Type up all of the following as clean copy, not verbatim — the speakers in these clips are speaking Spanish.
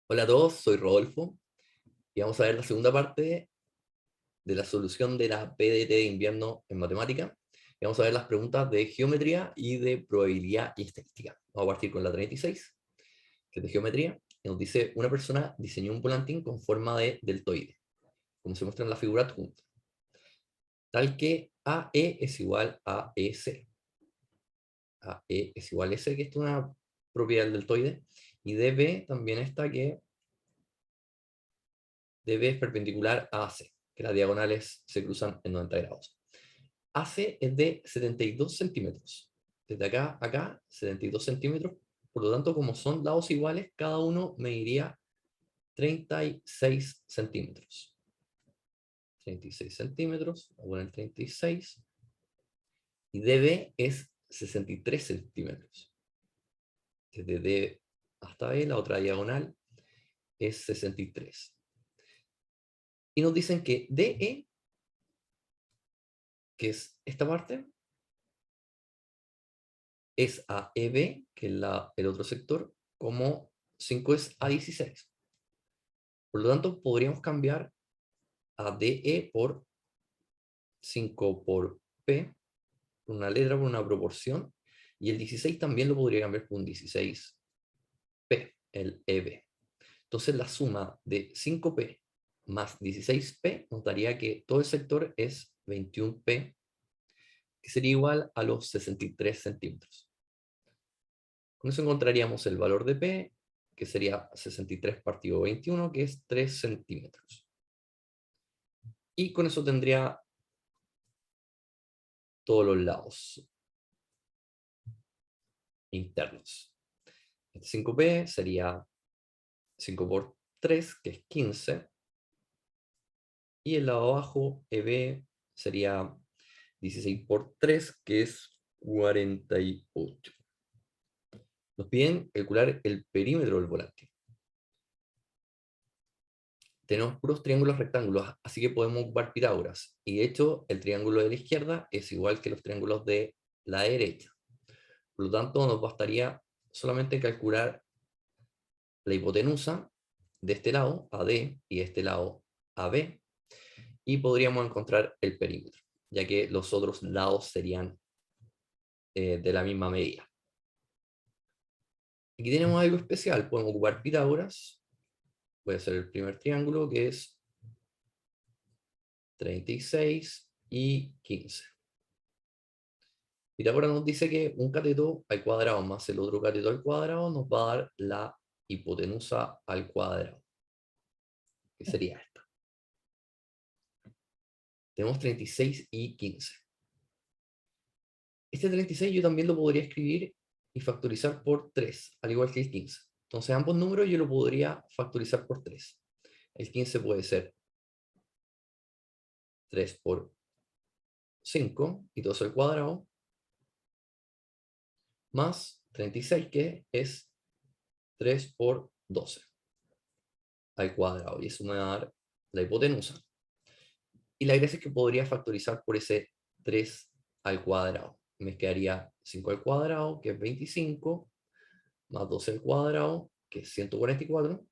Hola a todos, soy Rodolfo y vamos a ver la segunda parte de la solución de la PDT de invierno en matemática. Y vamos a ver las preguntas de geometría y de probabilidad y estadística. Vamos a partir con la 36, que es de geometría, y nos dice: una persona diseñó un volantín con forma de deltoide, como se muestra en la figura adjunta, tal que AE es igual a EC. AE es igual a EC, que es una propiedad del deltoide, y DB también está, que DB es perpendicular a AC, que las diagonales se cruzan en 90 grados. AC es de 72 centímetros. Desde acá a acá, 72 centímetros. Por lo tanto, como son lados iguales, cada uno mediría 36 centímetros. 36 centímetros, voy a poner 36. Y DB es 63 centímetros. Desde D hasta B, la otra diagonal es 63. Y nos dicen que DE, que es esta parte, es a EB, que es el otro sector, como 5 es a 16. Por lo tanto, podríamos cambiar a DE por 5 por P, por una letra, por una proporción, y el 16 también lo podría cambiar por un 16P, el EB. Entonces la suma de 5P más 16P nos daría que todo el sector es 21P, que sería igual a los 63 centímetros. Con eso encontraríamos el valor de P, que sería 63 partido 21, que es 3 centímetros. Y con eso tendría todos los lados internos. Este 5P sería 5 por 3, que es 15. Y el lado abajo, EB, sería 16 por 3, que es 48. Nos piden calcular el perímetro del volante. Tenemos puros triángulos rectángulos, así que podemos ocupar Pitágoras. Y de hecho, el triángulo de la izquierda es igual que los triángulos de la derecha. Por lo tanto, nos bastaría solamente calcular la hipotenusa de este lado, AD, y de este lado, AB, y podríamos encontrar el perímetro, ya que los otros lados serían de la misma medida. Aquí tenemos algo especial, podemos ocupar Pitágoras. Voy a hacer el primer triángulo, que es 36 y 15. Pitágoras nos dice que un cateto al cuadrado más el otro cateto al cuadrado nos va a dar la hipotenusa al cuadrado, que sería esta. Tenemos 36 y 15. Este 36 yo también lo podría escribir y factorizar por 3, al igual que el 15. Entonces ambos números yo lo podría factorizar por 3. El 15 puede ser 3 por 5 y todo eso al cuadrado, más 36, que es 3 por 12 al cuadrado. Y eso me va a dar la hipotenusa. Y la gracia es que podría factorizar por ese 3 al cuadrado. Me quedaría 5 al cuadrado, que es 25, más 12 al cuadrado, que es 144,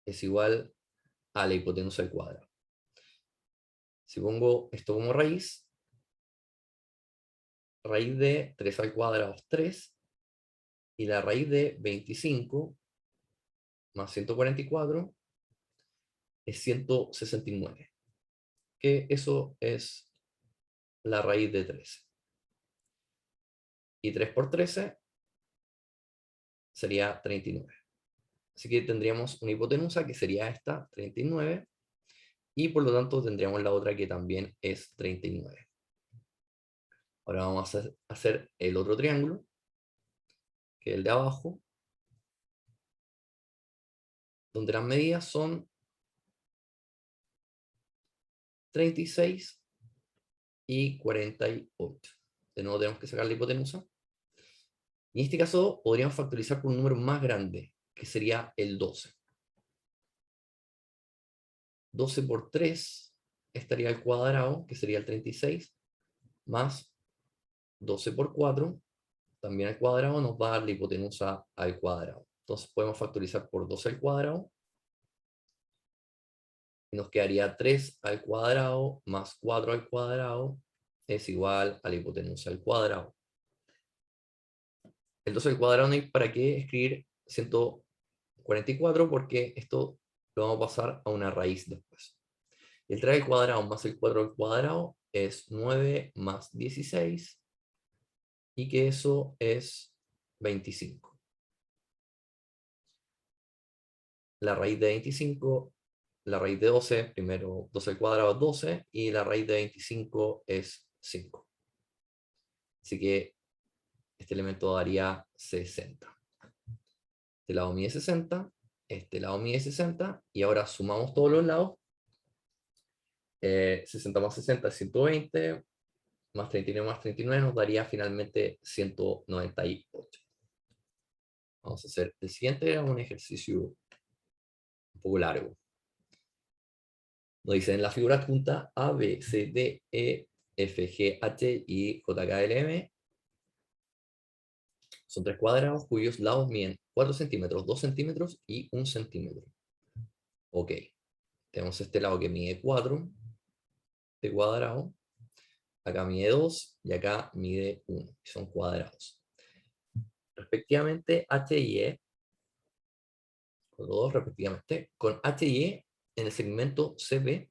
es igual a la hipotenusa al cuadrado. Si pongo esto como raíz de 3 al cuadrado es 3, y la raíz de 25 más 144 es 169, que eso es la raíz de 13. Y 3 por 13 sería 39. Así que tendríamos una hipotenusa que sería esta, 39, y por lo tanto tendríamos la otra que también es 39. Ahora vamos a hacer el otro triángulo, que es el de abajo, donde las medidas son 36 y 48. De nuevo tenemos que sacar la hipotenusa. Y en este caso podríamos factorizar por un número más grande, que sería el 12. 12 por 3 estaría al cuadrado, que sería el 36, más 12 por 4, también al cuadrado, nos va a dar la hipotenusa al cuadrado. Entonces podemos factorizar por 12 al cuadrado. Y nos quedaría 3 al cuadrado más 4 al cuadrado es igual a la hipotenusa al cuadrado. El 12 al cuadrado no hay para qué escribir 144 porque esto lo vamos a pasar a una raíz después. El 3 al cuadrado más el 4 al cuadrado es 9 más 16 y que eso es 25. La raíz de 25, la raíz de 12, primero 12 al cuadrado es 12 y la raíz de 25 es 5. Así que este elemento daría 60. Este lado mide 60, este lado mide 60 y ahora sumamos todos los lados. 60 más 60 es 120, más 39 más 39 nos daría finalmente 198. Vamos a hacer el siguiente, un ejercicio un poco largo. Nos dice en la figura adjunta A, B, C, D, E, F, G, H y J, K, L, M. Son tres cuadrados cuyos lados miden 4 centímetros, 2 centímetros y 1 centímetro. Ok, tenemos este lado que mide 4 de cuadrado, acá mide 2 y acá mide 1, son cuadrados. Respectivamente, H y E, con los dos respectivamente, con H y E en el segmento CB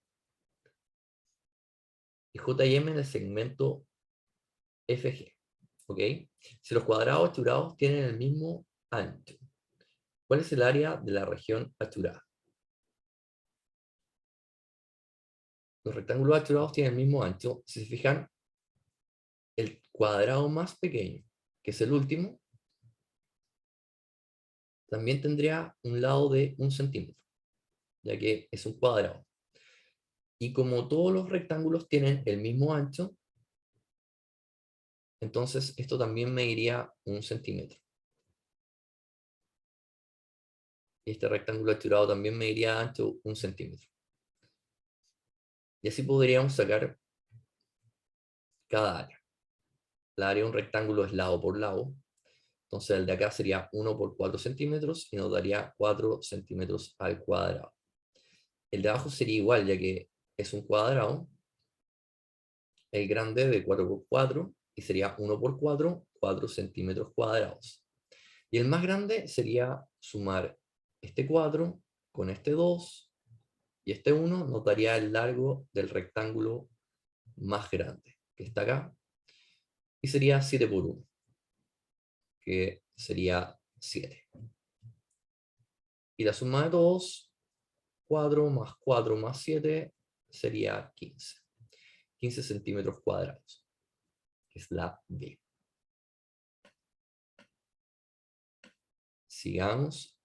y J y M en el segmento FG. ¿Ok? Si los cuadrados achurados tienen el mismo ancho, ¿cuál es el área de la región achurada? Los rectángulos achurados tienen el mismo ancho. Si se fijan, el cuadrado más pequeño, que es el último, también tendría un lado de 1 centímetro, ya que es un cuadrado. Y como todos los rectángulos tienen el mismo ancho, entonces esto también mediría 1 centímetro. Y este rectángulo achurado también mediría ancho 1 centímetro. Y así podríamos sacar cada área. La área de un rectángulo es lado por lado. Entonces el de acá sería 1 por 4 centímetros y nos daría 4 centímetros al cuadrado. El de abajo sería igual, ya que es un cuadrado. El grande de 4 por 4 y sería 1 por 4, 4 centímetros cuadrados. Y el más grande sería sumar este 4 con este 2 y este 1 nos daría el largo del rectángulo más grande, que está acá, y sería 7 por 1, que sería 7. Y la suma de todos, 4 más 7, sería 15. 15 centímetros cuadrados, que es la B. Sigamos.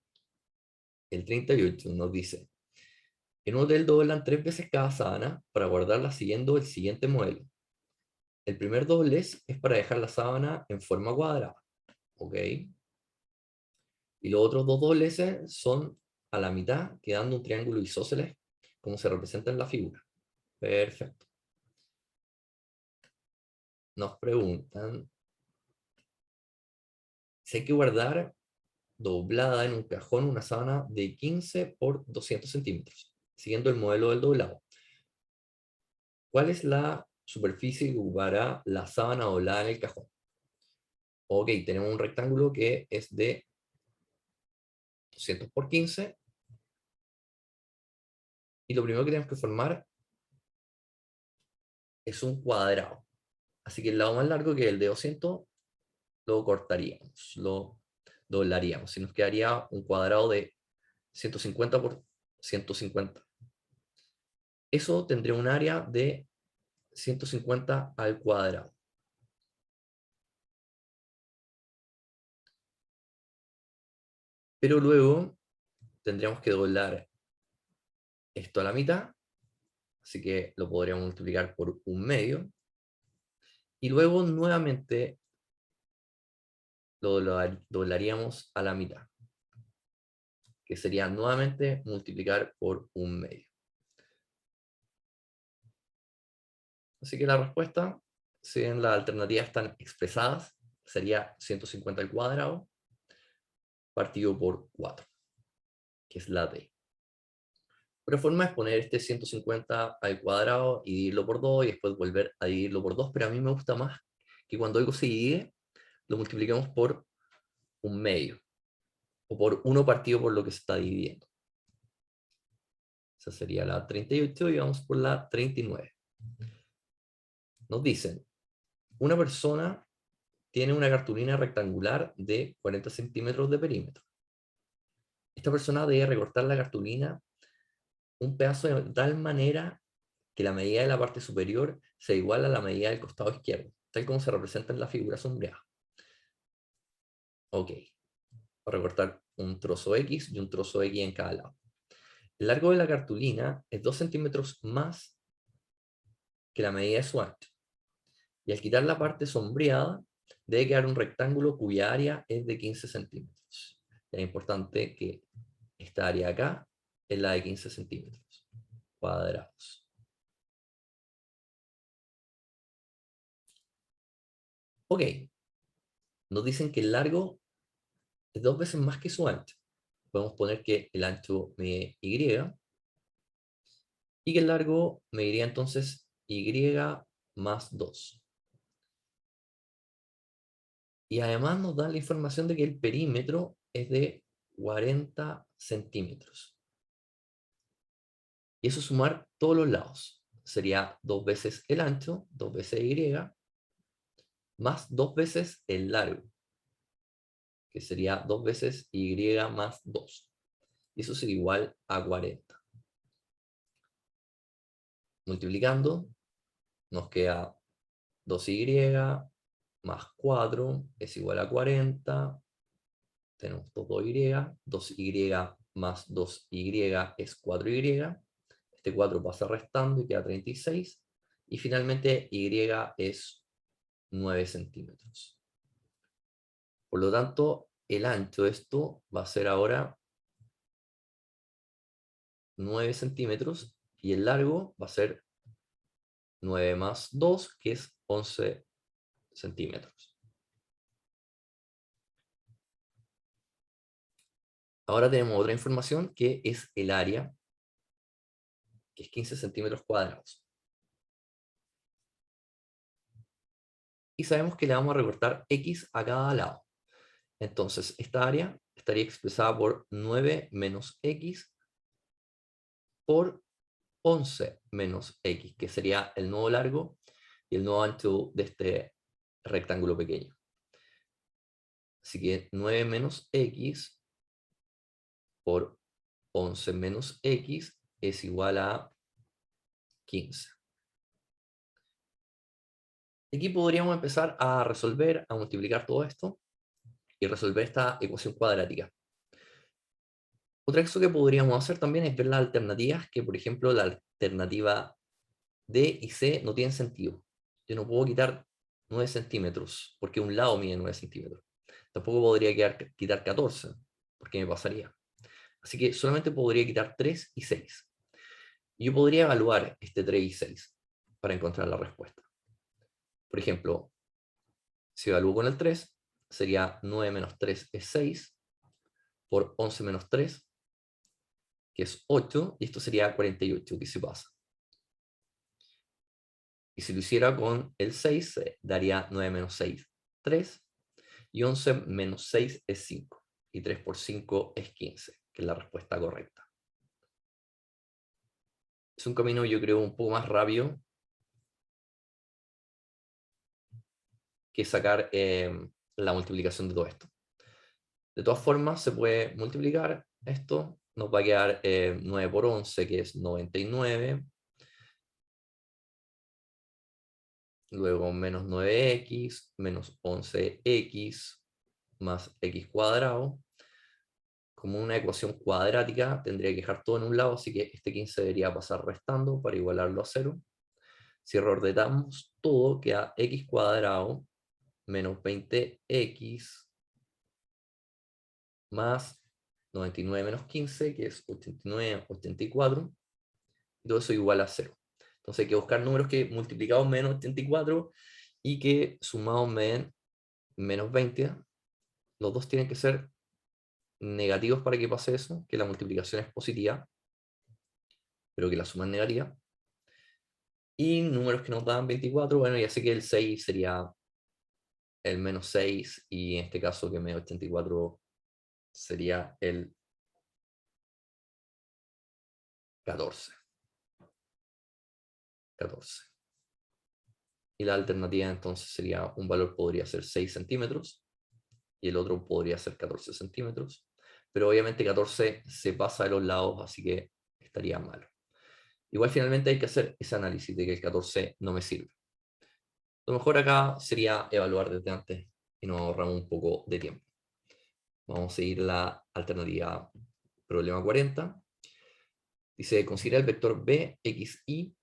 El 38 nos dice, en un hotel doblan 3 veces cada sábana para guardarla siguiendo el siguiente modelo. El primer doblez es para dejar la sábana en forma cuadrada. ¿Ok? Y los otros dos dobleces son a la mitad, quedando un triángulo isósceles, como se representa en la figura. Perfecto. Nos preguntan si hay que guardar doblada en un cajón una sábana de 15 por 200 centímetros, siguiendo el modelo del doblado. ¿Cuál es la superficie que ocupará la sábana doblada en el cajón? Ok, tenemos un rectángulo que es de 200 por 15 y lo primero que tenemos que formar es un cuadrado. Así que el lado más largo, que es el de 200, lo cortaríamos, lo doblaríamos y nos quedaría un cuadrado de 150 por 150. Eso tendría un área de 150 al cuadrado. Pero luego tendríamos que doblar esto a la mitad, así que lo podríamos multiplicar por 1/2. Y luego nuevamente lo doblaríamos a la mitad, que sería nuevamente multiplicar por 1/2. Así que la respuesta, si bien las alternativas están expresadas, sería 150 al cuadrado partido por 4, que es la D. Otra forma es poner este 150 al cuadrado y dividirlo por 2 y después volver a dividirlo por 2, pero a mí me gusta más que cuando algo se divide, lo multipliquemos por un medio, o por 1 partido por lo que se está dividiendo. Esa sería la 38 y vamos por la 39. Nos dicen, una persona tiene una cartulina rectangular de 40 centímetros de perímetro. Esta persona debe recortar la cartulina un pedazo de tal manera que la medida de la parte superior sea igual a la medida del costado izquierdo, tal como se representa en la figura sombreada. Ok, voy a recortar un trozo X y un trozo X en cada lado. El largo de la cartulina es 2 centímetros más que la medida de su ancho. Y al quitar la parte sombreada, debe quedar un rectángulo cuya área es de 15 centímetros. Es importante que esta área acá es la de 15 centímetros cuadrados. Ok, nos dicen que el largo es 2 veces más que su ancho. Podemos poner que el ancho mide Y y que el largo mediría entonces Y más 2. Y además nos da la información de que el perímetro es de 40 centímetros. Y eso sumar todos los lados. Sería 2 veces el ancho, 2 veces Y, más 2 veces el largo, que sería 2 veces Y más 2. Y eso sería igual a 40. Multiplicando, nos queda 2Y más 4 es igual a 40. Tenemos 2Y, 2Y más 2Y es 4Y. Este 4 pasa restando y queda 36. Y finalmente Y es 9 centímetros. Por lo tanto, el ancho de esto va a ser ahora 9 centímetros y el largo va a ser 9 más 2, que es 11 centímetros. Ahora tenemos otra información que es el área, que es 15 centímetros cuadrados. Y sabemos que le vamos a recortar X a cada lado. Entonces, esta área estaría expresada por 9 menos X por 11 menos X, que sería el nuevo largo y el nuevo ancho de este rectángulo pequeño. Así que 9 menos X por 11 menos X es igual a 15. Aquí podríamos empezar a resolver, a multiplicar todo esto y resolver esta ecuación cuadrática. Otra cosa que podríamos hacer también es ver las alternativas, que por ejemplo la alternativa D y C no tienen sentido. Yo no puedo quitar 9 centímetros, porque un lado mide 9 centímetros. Tampoco podría quitar 14, porque me pasaría. Así que solamente podría quitar 3 y 6. Y yo podría evaluar este 3 y 6 para encontrar la respuesta. Por ejemplo, si evalúo con el 3, sería 9 menos 3 es 6, por 11 menos 3, que es 8, y esto sería 48, que se pasa. Y si lo hiciera con el 6, daría 9 menos 6, 3, y 11 menos 6 es 5, y 3 por 5 es 15, que es la respuesta correcta. Es un camino, yo creo, un poco más rápido que sacar la multiplicación de todo esto. De todas formas, se puede multiplicar esto, nos va a quedar 9 por 11, que es 99, luego menos 9x, menos 11x, más x cuadrado. Como una ecuación cuadrática, tendría que dejar todo en un lado, así que este 15 debería pasar restando para igualarlo a 0. Si reordenamos todo, queda x cuadrado menos 20x más 99 menos 15, que es 89, 84, y todo eso igual a 0. Entonces hay que buscar números que multiplicados me den 84 y que sumados me den menos 20. Los dos tienen que ser negativos para que pase eso, que la multiplicación es positiva, pero que la suma es negativa. Y números que nos dan 24, bueno, ya sé que el 6 sería el menos 6, y en este caso que me da 84 sería el 14. 14. Y la alternativa entonces sería, un valor podría ser 6 centímetros y el otro podría ser 14 centímetros, pero obviamente 14 se pasa de los lados, así que estaría malo. Igual finalmente hay que hacer ese análisis de que el 14 no me sirve. Lo mejor acá sería evaluar desde antes y nos ahorramos un poco de tiempo. Vamos a seguir la alternativa problema 40. Dice, considera el vector b, x, y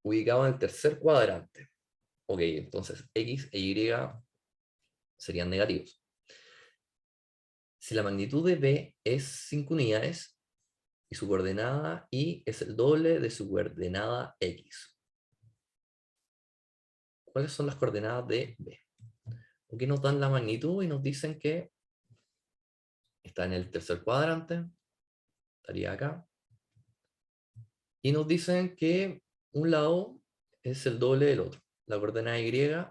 ubicado en el tercer cuadrante. Ok, entonces x e y serían negativos. Si la magnitud de b es 5 unidades y su coordenada y es el doble de su coordenada x, ¿cuáles son las coordenadas de b? Aquí nos dan la magnitud y nos dicen que está en el tercer cuadrante, estaría acá, y nos dicen que un lado es el doble del otro. La coordenada y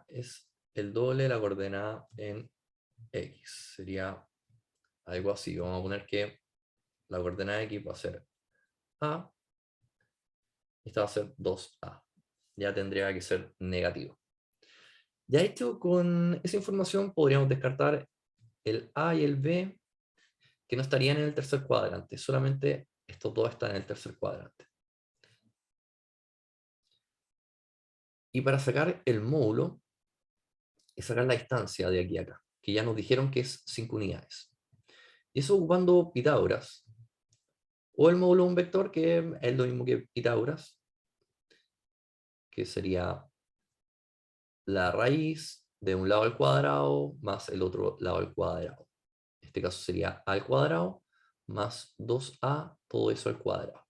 es el doble de la coordenada en x. Sería algo así. Vamos a poner que la coordenada x va a ser a, y esta va a ser 2a. Ya tendría que ser negativo. Ya hecho, con esa información podríamos descartar el a y el b, que no estarían en el tercer cuadrante. Solamente estos dos están en el tercer cuadrante. Y para sacar el módulo, es sacar la distancia de aquí a acá, que ya nos dijeron que es 5 unidades. Y eso ocupando Pitágoras, o el módulo de un vector, que es lo mismo que Pitágoras, que sería la raíz de un lado al cuadrado más el otro lado al cuadrado. En este caso sería a al cuadrado más 2a, todo eso al cuadrado.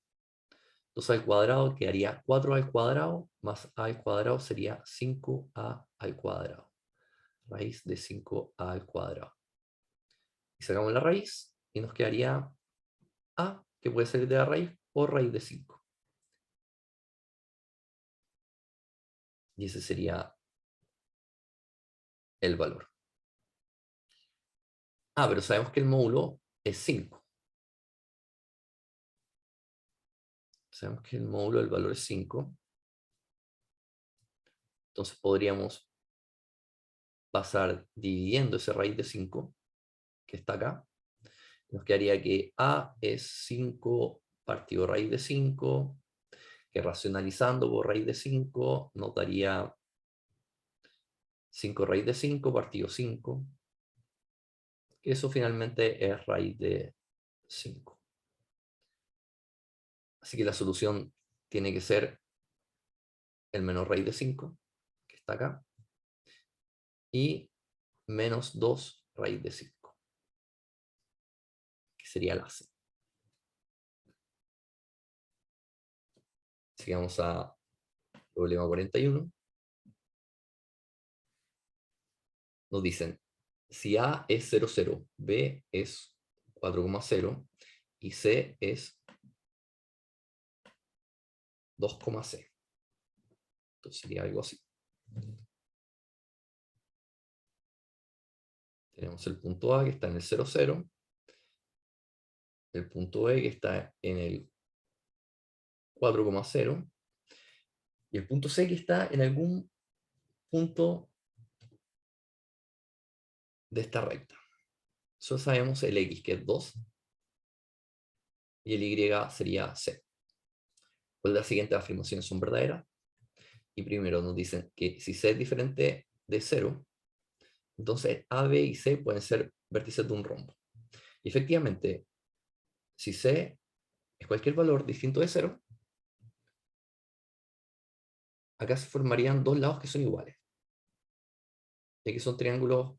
2 al cuadrado quedaría 4 al cuadrado, más a al cuadrado sería 5a al cuadrado. Raíz de 5a al cuadrado. Y sacamos la raíz y nos quedaría a, que puede salir de la raíz, por raíz de 5. Y ese sería el valor. Pero sabemos que el módulo es 5. Sabemos que el módulo del valor es 5. Entonces podríamos pasar dividiendo ese raíz de 5, que está acá. Nos quedaría que a es 5 partido raíz de 5, que racionalizando por raíz de 5 nos daría 5 raíz de 5 partido 5, que eso finalmente es raíz de 5. Así que la solución tiene que ser el menor raíz de 5, que está acá, y menos 2 raíz de 5, que sería la C. Así que vamos a problema 41. Nos dicen, si A es 0, 0, B es 4,0 y C es 2,c. Entonces sería algo así. Tenemos el punto A que está en el 0, 0, el punto B que está en el 4,0 y el punto C que está en algún punto de esta recta. Solo sabemos el X, que es 2, y el Y sería C. Pues las siguientes afirmaciones son verdaderas. Y primero nos dicen que si C es diferente de 0, entonces A, B y C pueden ser vértices de un rombo. Y efectivamente, si C es cualquier valor distinto de 0, acá se formarían dos lados que son iguales. Ya que son triángulos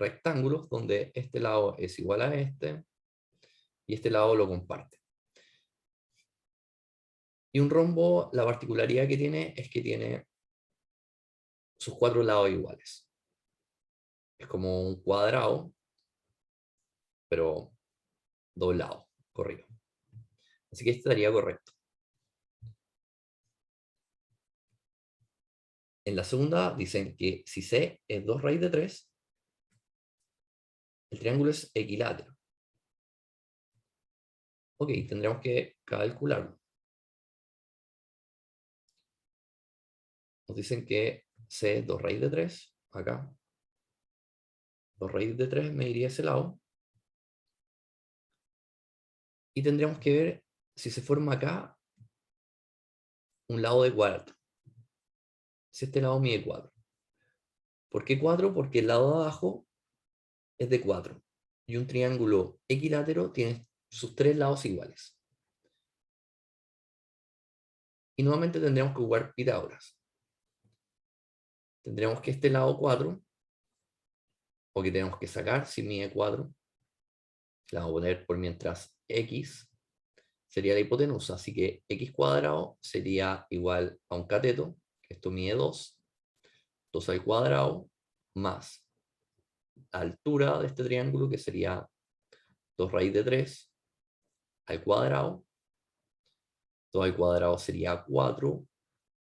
rectángulos donde este lado es igual a este y este lado lo comparte. Y un rombo, la particularidad que tiene es que tiene sus cuatro lados iguales. Es como un cuadrado pero doblado, corrido. Así que este estaría correcto. En la segunda dicen que si C es 2 raíz de 3, el triángulo es equilátero. Ok, tendremos que calcularlo. Nos dicen que C es 2 raíz de 3, acá. 2 raíz de 3 me iría a ese lado. Y tendríamos que ver si se forma acá un lado de cuadrado. Si este lado mide 4. ¿Por qué 4? Porque el lado de abajo es de 4. Y un triángulo equilátero tiene sus 3 lados iguales. Y nuevamente tendríamos que jugar Pitágoras. Tendríamos que este lado 4, o que tenemos que sacar si mide 4, la vamos a poner por mientras x sería la hipotenusa, así que x cuadrado sería igual a un cateto, que esto mide 2, 2 al cuadrado, más la altura de este triángulo, que sería 2 raíz de 3 al cuadrado, 2 al cuadrado sería 4,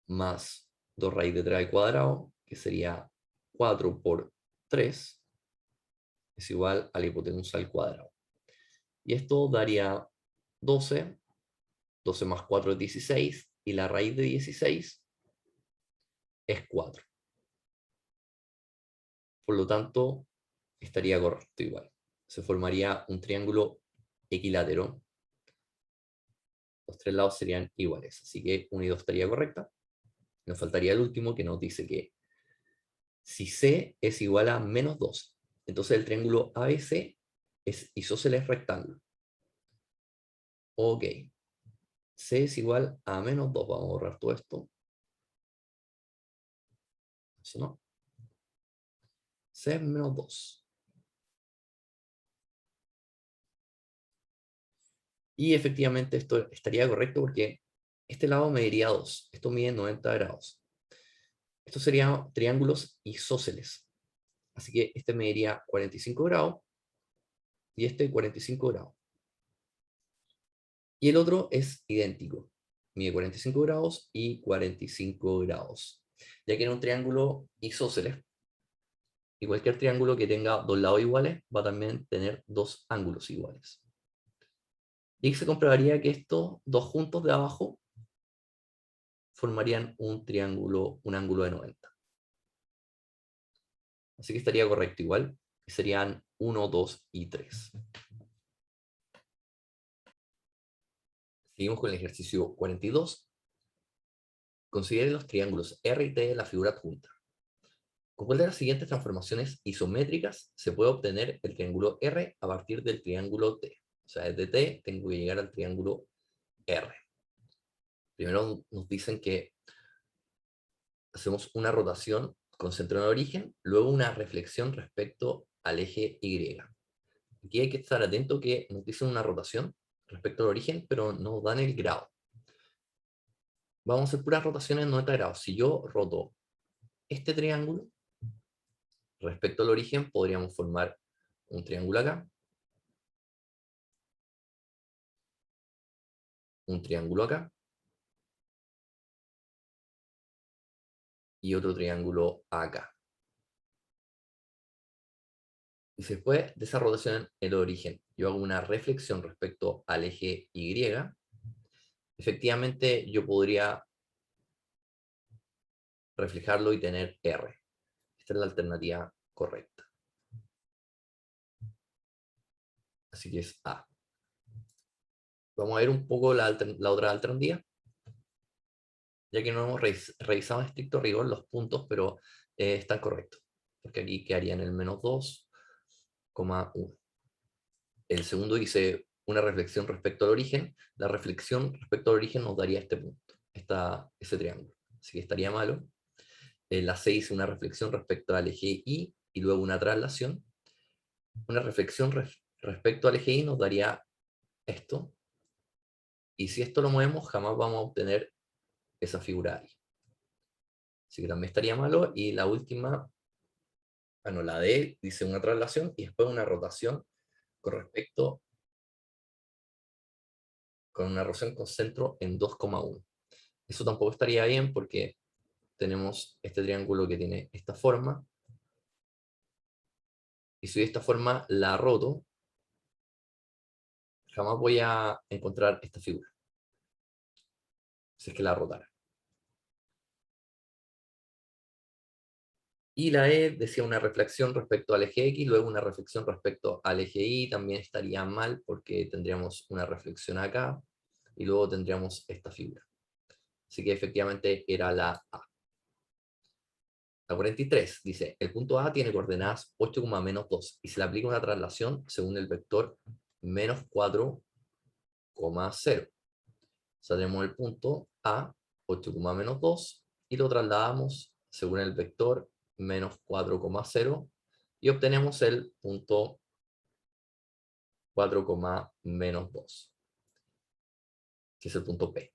más 2 raíz de 3 al cuadrado, que sería 4 por 3, es igual a la hipotenusa al cuadrado. Y esto daría 12, 12 más 4 es 16, y la raíz de 16 es 4. Por lo tanto, estaría correcto igual. Se formaría un triángulo equilátero. Los 3 lados serían iguales. Así que 1 y 2 estaría correcta. Nos faltaría el último, que nos dice que si C es igual a menos 2, entonces el triángulo ABC es isósceles rectángulo. Ok. C es igual a menos 2. Vamos a borrar todo esto. Eso no. C es menos 2. Y efectivamente esto estaría correcto porque este lado mediría 2. Esto mide 90 grados. Estos serían triángulos isósceles. Así que este mediría 45 grados y este 45 grados. Y el otro es idéntico. Mide 45 grados y 45 grados. Ya que en un triángulo isósceles, y cualquier triángulo que tenga dos lados iguales va a también tener dos ángulos iguales. Y se comprobaría que estos dos juntos de abajo formarían un triángulo, un ángulo de 90. Así que estaría correcto igual. Y serían 1, 2 y 3. Seguimos con el ejercicio 42. Considere los triángulos R y T de la figura adjunta. Con cuál de las siguientes transformaciones isométricas se puede obtener el triángulo R a partir del triángulo T. O sea, desde T tengo que llegar al triángulo R. Primero nos dicen que hacemos una rotación con centro en el origen, luego una reflexión respecto al eje Y. Aquí hay que estar atento que nos dicen una rotación respecto al origen, pero nos dan el grado. Vamos a hacer puras rotaciones en 90 grados. Si yo roto este triángulo respecto al origen, podríamos formar un triángulo acá, un triángulo acá, y otro triángulo acá. Y después de esa rotación en el origen, yo hago una reflexión respecto al eje Y, efectivamente yo podría reflejarlo y tener R. Esta es la alternativa correcta. Así que es A. Vamos a ver un poco la otra alternativa, ya que no hemos revisado en estricto rigor los puntos, pero están correctos, porque aquí quedaría en el menos 2,1. El segundo dice una reflexión respecto al origen. La reflexión respecto al origen nos daría este punto, ese triángulo. Así que estaría malo. La C dice una reflexión respecto al eje Y y luego una traslación. Una reflexión respecto al eje Y nos daría esto. Y si esto lo movemos, jamás vamos a obtener esa figura ahí. Así que también estaría malo. Y la última, bueno, la D dice una traslación y después una rotación con respecto con una relación con centro en 2,1. Eso tampoco estaría bien porque tenemos este triángulo que tiene esta forma, y si de esta forma la roto, jamás voy a encontrar esta figura, si es que la rotara. Y la E decía una reflexión respecto al eje X, luego una reflexión respecto al eje Y, también estaría mal porque tendríamos una reflexión acá, y luego tendríamos esta figura. Así que efectivamente era la A. La 43 dice, el punto A tiene coordenadas 8, menos 2 y se le aplica una traslación según el vector menos 4,0. O sea, tenemos el punto A, 8, menos 2, y lo trasladamos según el vector menos 4,0 y obtenemos el punto 4, menos 2, que es el punto P.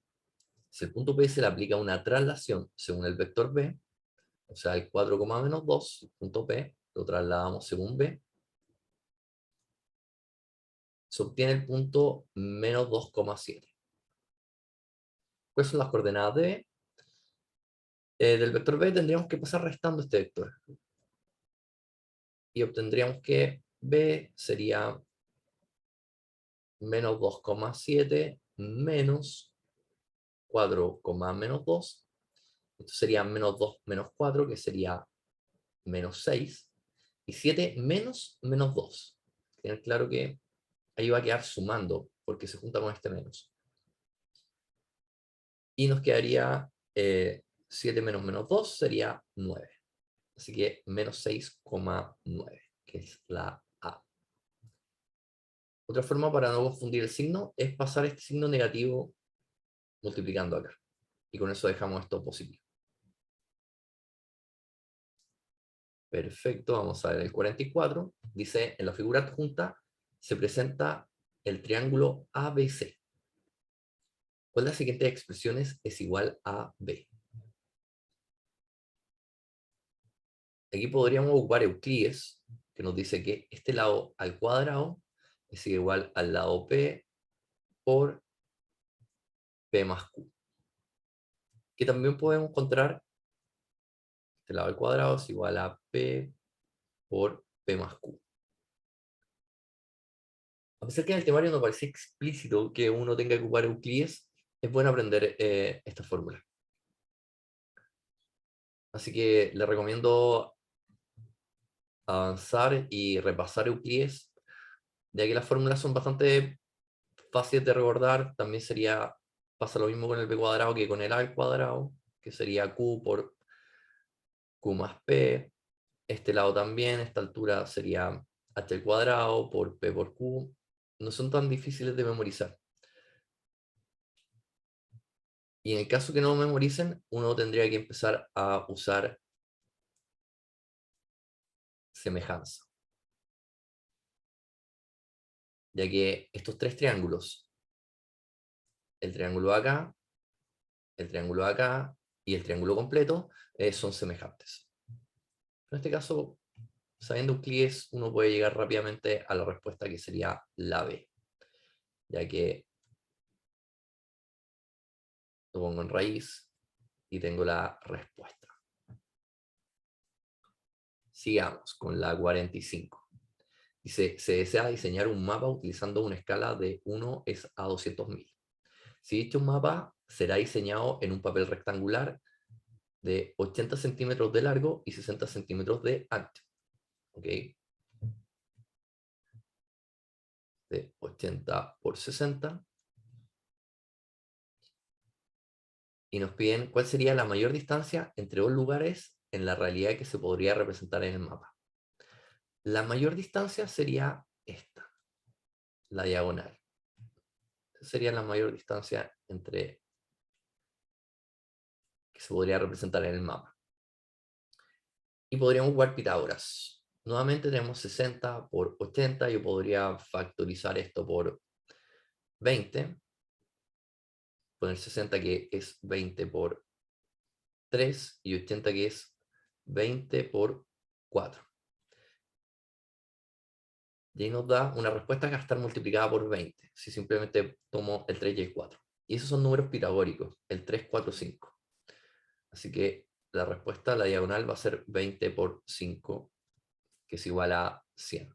Si el punto P se le aplica una traslación según el vector B, o sea, el 4, menos 2, el punto P, lo trasladamos según B, se obtiene el punto menos 2,7. ¿Cuáles son las coordenadas de B? Del vector B tendríamos que pasar restando este vector. Y obtendríamos que B sería menos 2,7 menos 4, menos 2. Esto sería menos 2 menos 4, que sería menos 6. Y 7 menos menos 2. Tener claro que ahí va a quedar sumando, porque se junta con este menos. Y nos quedaría 7 menos menos 2 sería 9. Así que menos 6,9, que es la A. Otra forma para no confundir el signo es pasar este signo negativo multiplicando acá. Y con eso dejamos esto positivo. Perfecto, vamos a ver el 44. Dice, en la figura adjunta se presenta el triángulo ABC. ¿Cuál de las siguientes expresiones es igual a B? Aquí podríamos ocupar Euclides, que nos dice que este lado al cuadrado es igual al lado P por P más Q. Que también podemos encontrar este lado al cuadrado es igual a P por P más Q. A pesar que en el temario no parece explícito que uno tenga que ocupar Euclides, es bueno aprender esta fórmula. Así que le recomiendo avanzar y repasar Euclides, ya que las fórmulas son bastante fáciles de recordar. También pasa lo mismo con el b cuadrado que con el a al cuadrado, que sería q por q más p. Este lado también, esta altura sería h al cuadrado por p por q. No son tan difíciles de memorizar. Y en el caso que no memoricen, uno tendría que empezar a usar semejanza. Ya que estos tres triángulos, el triángulo de acá, el triángulo de acá y el triángulo completo, son semejantes. En este caso, sabiendo Euclides, uno puede llegar rápidamente a la respuesta que sería la B. Ya que lo pongo en raíz y tengo la respuesta. Sigamos con la 45. Dice, se desea diseñar un mapa utilizando una escala de 1 es a 200.000. Si dicho mapa será diseñado en un papel rectangular de 80 centímetros de largo y 60 centímetros de ancho. ¿Ok? De 80 por 60. Y nos piden cuál sería la mayor distancia entre dos lugares en la realidad que se podría representar en el mapa. La mayor distancia sería esta, la diagonal. Sería la mayor distancia entre que se podría representar en el mapa. Y podríamos jugar Pitágoras. Nuevamente tenemos 60 por 80. Yo podría factorizar esto por 20. Poner 60 que es 20 por 3 y 80 que es 20 por 4. Y ahí nos da una respuesta que va a estar multiplicada por 20, si simplemente tomo el 3 y el 4. Y esos son números pitagóricos, el 3, 4, 5. Así que la respuesta a la diagonal va a ser 20 por 5, que es igual a 100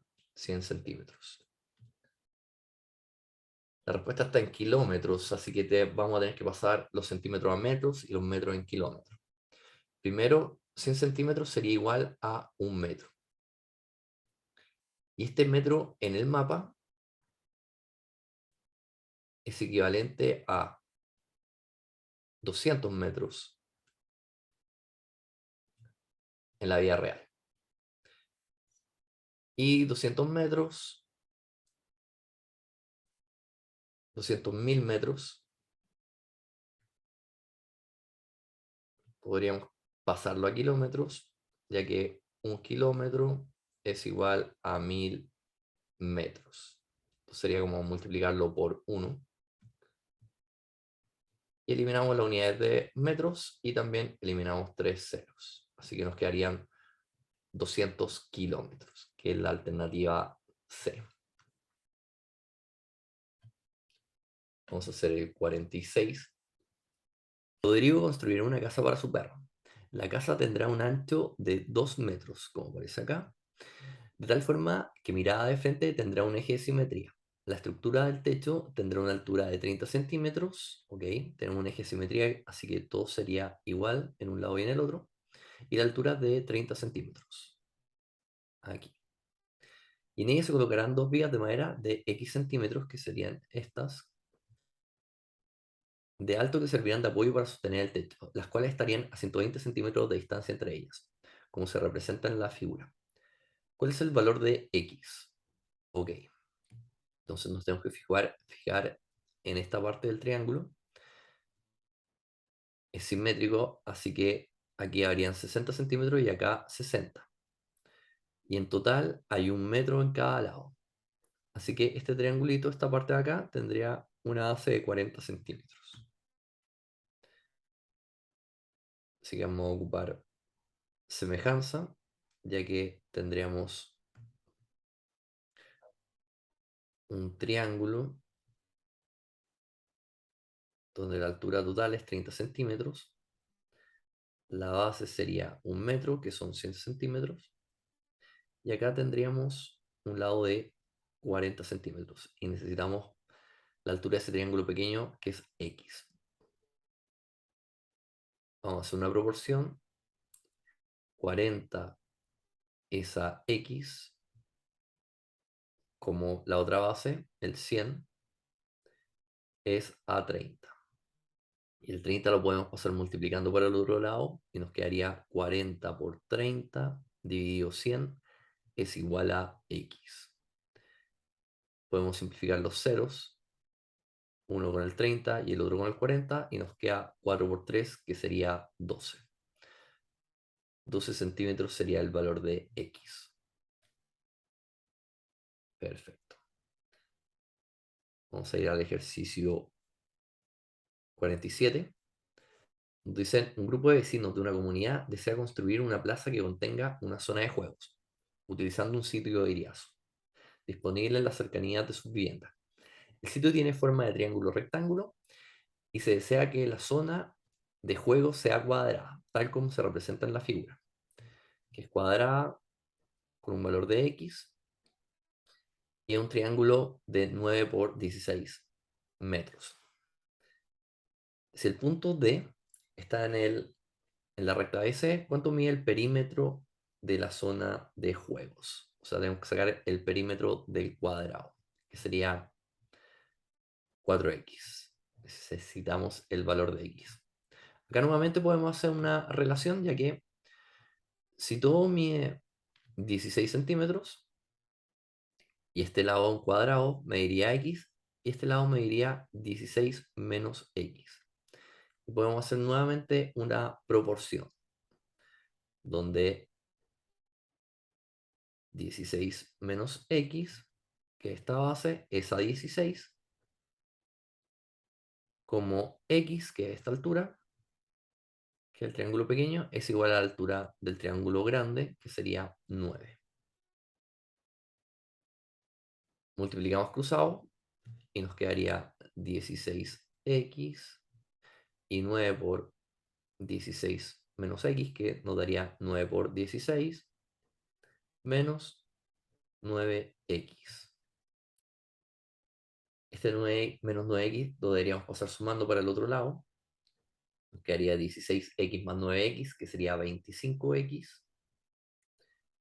centímetros. La respuesta está en kilómetros, así que vamos a tener que pasar los centímetros a metros y los metros en kilómetros. Primero, 100 centímetros sería igual a un metro. Y este metro en el mapa es equivalente a 200 metros en la vida real. Y 200 metros, 200.000 metros, podríamos pasarlo a kilómetros, ya que un kilómetro es igual a 1000 metros. Entonces sería como multiplicarlo por 1. Y eliminamos las unidades de metros y también eliminamos 3 ceros. Así que nos quedarían 200 kilómetros, que es la alternativa C. Vamos a hacer el 46. Rodrigo construirá una casa para su perro. La casa tendrá un ancho de 2 metros, como aparece acá, de tal forma que mirada de frente tendrá un eje de simetría. La estructura del techo tendrá una altura de 30 centímetros, ¿ok? Tenemos un eje de simetría, así que todo sería igual en un lado y en el otro. Y la altura de 30 centímetros, aquí. Y en ella se colocarán dos vigas de madera de X centímetros, que serían estas, de alto que servirán de apoyo para sostener el techo, las cuales estarían a 120 centímetros de distancia entre ellas, como se representa en la figura. ¿Cuál es el valor de X? Ok, entonces nos tenemos que fijar en esta parte del triángulo. Es simétrico, así que aquí habrían 60 centímetros y acá 60. Y en total hay un metro en cada lado. Así que este triangulito, esta parte de acá, tendría una base de 40 centímetros. Así que vamos a ocupar semejanza, ya que tendríamos un triángulo donde la altura total es 30 centímetros. La base sería un metro, que son 100 centímetros. Y acá tendríamos un lado de 40 centímetros. Y necesitamos la altura de ese triángulo pequeño, que es X. Vamos a hacer una proporción. 40 es a X, como la otra base, el 100, es a 30. Y el 30 lo podemos pasar multiplicando por el otro lado y nos quedaría 40 por 30 dividido 100 es igual a X. Podemos simplificar los ceros, uno con el 30 y el otro con el 40, y nos queda 4 por 3, que sería 12. 12 centímetros sería el valor de X. Perfecto. Vamos a ir al ejercicio 47. Dicen, un grupo de vecinos de una comunidad desea construir una plaza que contenga una zona de juegos, utilizando un sitio de iriazo, disponible en las cercanías de sus viviendas. El sitio tiene forma de triángulo rectángulo y se desea que la zona de juego sea cuadrada, tal como se representa en la figura, que es cuadrada con un valor de X y es un triángulo de 9 por 16 metros. Si el punto D está en la recta S, ¿cuánto mide el perímetro de la zona de juegos? O sea, tenemos que sacar el perímetro del cuadrado, que sería 4x. Necesitamos el valor de x. Acá nuevamente podemos hacer una relación, ya que si todo mide 16 centímetros y este lado a un cuadrado mediría x, y este lado mediría 16 menos x. Y podemos hacer nuevamente una proporción, donde 16 menos x, que esta base es a 16, como x, que es esta altura, que el triángulo pequeño, es igual a la altura del triángulo grande, que sería 9. multiplicamos cruzado y nos quedaría 16x y 9 por 16 menos x, que nos daría 9 por 16 menos 9x. Este 9 menos 9x lo deberíamos pasar sumando para el otro lado. Nos quedaría 16x más 9x, que sería 25x.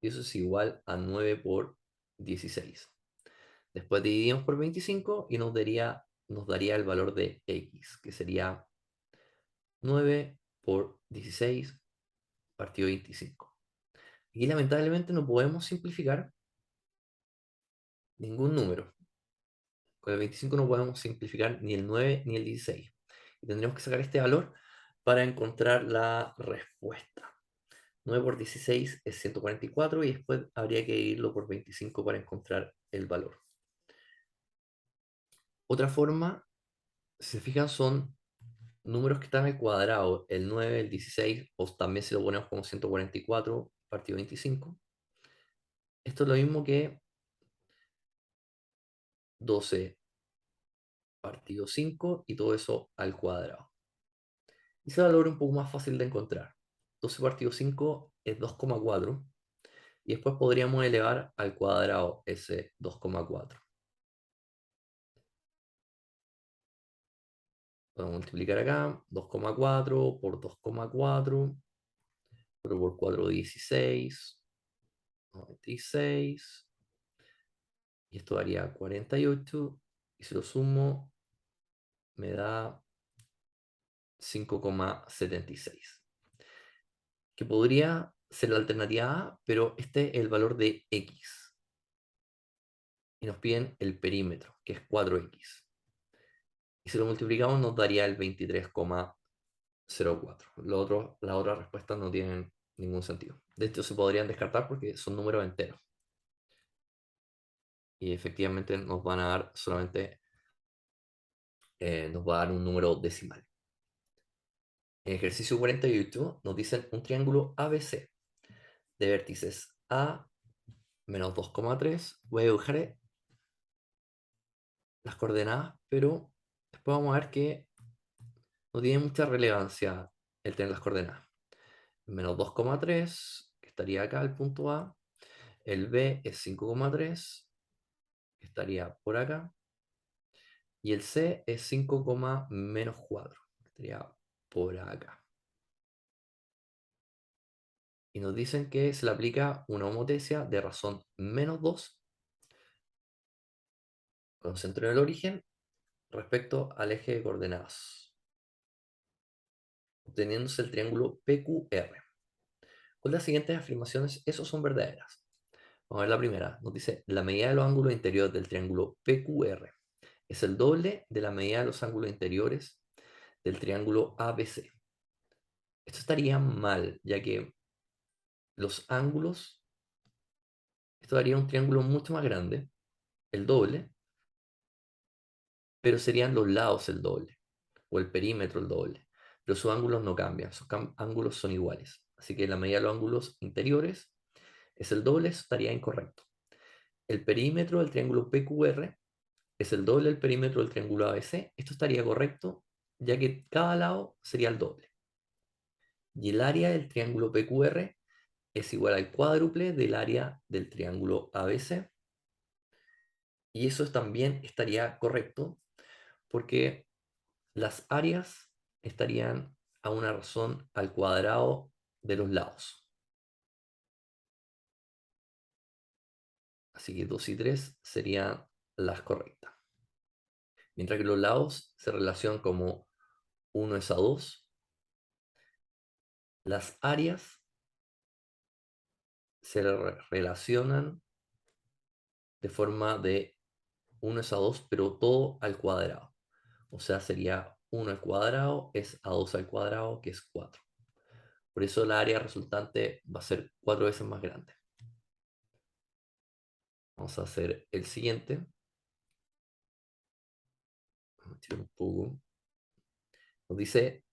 Y eso es igual a 9 por 16. Después dividimos por 25 y nos daría el valor de x, que sería 9 por 16 partido 25. Y lamentablemente no podemos simplificar ningún número. Con el 25 no podemos simplificar ni el 9 ni el 16. Y tendríamos que sacar este valor para encontrar la respuesta. 9 por 16 es 144 y después habría que dividirlo por 25 para encontrar el valor. Otra forma, si se fijan, son números que están al cuadrado, el 9, el 16, o también si lo ponemos como 144 partido 25. Esto es lo mismo que 12 partido 5 y todo eso al cuadrado. Y ese valor es un poco más fácil de encontrar. 12 partido 5 es 2,4 y después podríamos elevar al cuadrado ese 2,4. Podemos multiplicar acá 2,4 por 2,4, por 4, 16, 96, y esto daría 48, y si lo sumo me da 5,76, que podría ser la alternativa A, pero este es el valor de x, y nos piden el perímetro, que es 4x. Y si lo multiplicamos nos daría el 23,04. Las otras respuestas no tienen ningún sentido. De hecho, se podrían descartar porque son números enteros. Y efectivamente nos van a dar solamente, nos va a dar un número decimal. En ejercicio 48 nos dicen un triángulo ABC de vértices A menos 2,3. Voy a dibujar las coordenadas, pero después vamos a ver que no tiene mucha relevancia el tener las coordenadas. Menos 2,3, que estaría acá el punto A. El B es 5,3, que estaría por acá. Y el C es 5, menos 4, que estaría por acá. Y nos dicen que se le aplica una homotesia de razón menos 2 con centro en el origen respecto al eje de coordenadas, obteniéndose el triángulo PQR. Con las siguientes afirmaciones, esos son verdaderas. Vamos a ver la primera. Nos dice, la medida de los ángulos interiores del triángulo PQR es el doble de la medida de los ángulos interiores del triángulo ABC. Esto estaría mal, ya que los ángulos, esto daría un triángulo mucho más grande, el doble, pero serían los lados el doble, o el perímetro el doble. Pero sus ángulos no cambian, sus ángulos son iguales. Así que la medida de los ángulos interiores es el doble, eso estaría incorrecto. El perímetro del triángulo PQR es el doble del perímetro del triángulo ABC. Esto estaría correcto, ya que cada lado sería el doble. Y el área del triángulo PQR es igual al cuádruple del área del triángulo ABC. Y eso también estaría correcto, porque las áreas estarían a una razón al cuadrado de los lados. Así que 2 y 3 serían las correctas. Mientras que los lados se relacionan como 1 es a 2, las áreas se relacionan de forma de 1 es a 2, pero todo al cuadrado. O sea, sería 1 al cuadrado es a 2 al cuadrado, que es 4. Por eso la área resultante va a ser 4 veces más grande. Vamos a hacer el siguiente. Vamos a tirar un poco. Nos dice,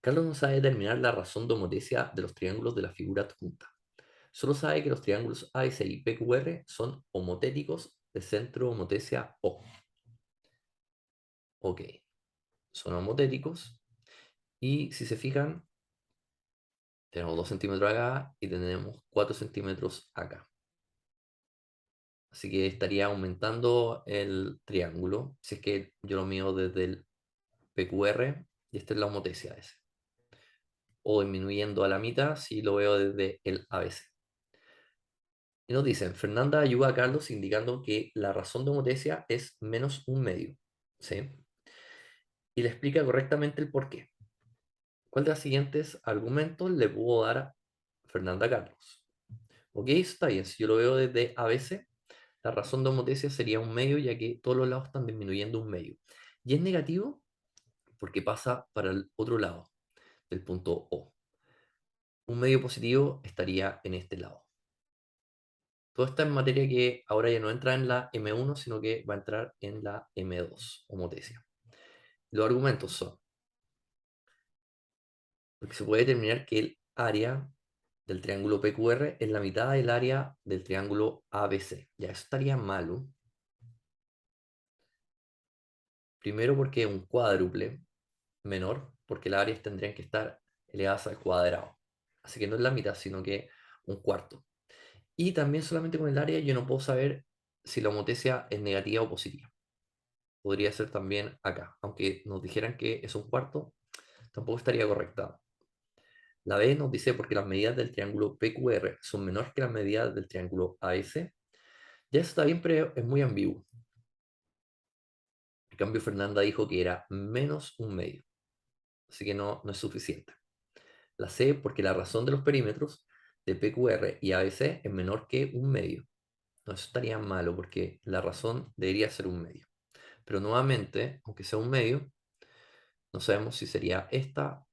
Carlos no sabe determinar la razón de homotesia de los triángulos de la figura adjunta. Solo sabe que los triángulos ABC y PQR son homotéticos de centro homotesia O. Ok, son homotéticos. Y si se fijan, tenemos 2 centímetros acá y tenemos 4 centímetros acá. Así que estaría aumentando el triángulo. Si es que yo lo mido desde el PQR y esta es la homotesia S. O disminuyendo a la mitad si lo veo desde el ABC. Y nos dicen, Fernanda ayuda a Carlos indicando que la razón de homotesia es menos un medio. ¿Sí? Y le explica correctamente el por qué. ¿Cuál de los siguientes argumentos le puedo dar a Fernanda a Carlos? Ok, está bien. Si yo lo veo desde ABC, la razón de homotesia sería un medio, ya que todos los lados están disminuyendo un medio. Y es negativo porque pasa para el otro lado del punto O. Un medio positivo estaría en este lado. Todo está en materia que ahora ya no entra en la M1, sino que va a entrar en la M2, homotesia. Los argumentos son, porque se puede determinar que el área del triángulo PQR es la mitad del área del triángulo ABC. Ya, eso estaría malo. Primero porque es un cuádruple menor, porque las áreas tendrían que estar elevadas al cuadrado. Así que no es la mitad, sino que un cuarto. Y también solamente con el área yo no puedo saber si la homotesia es negativa o positiva. Podría ser también acá. Aunque nos dijeran que es un cuarto, tampoco estaría correcta. La B nos dice porque las medidas del triángulo PQR son menores que las medidas del triángulo AS. Ya eso está bien, pero es muy ambiguo. En cambio, Fernanda dijo que era menos un medio. Así que no es suficiente. La C porque la razón de los perímetros de PQR y ABC es menor que un medio. No, eso estaría malo porque la razón debería ser un medio. Pero nuevamente, aunque sea un medio, no sabemos si sería esta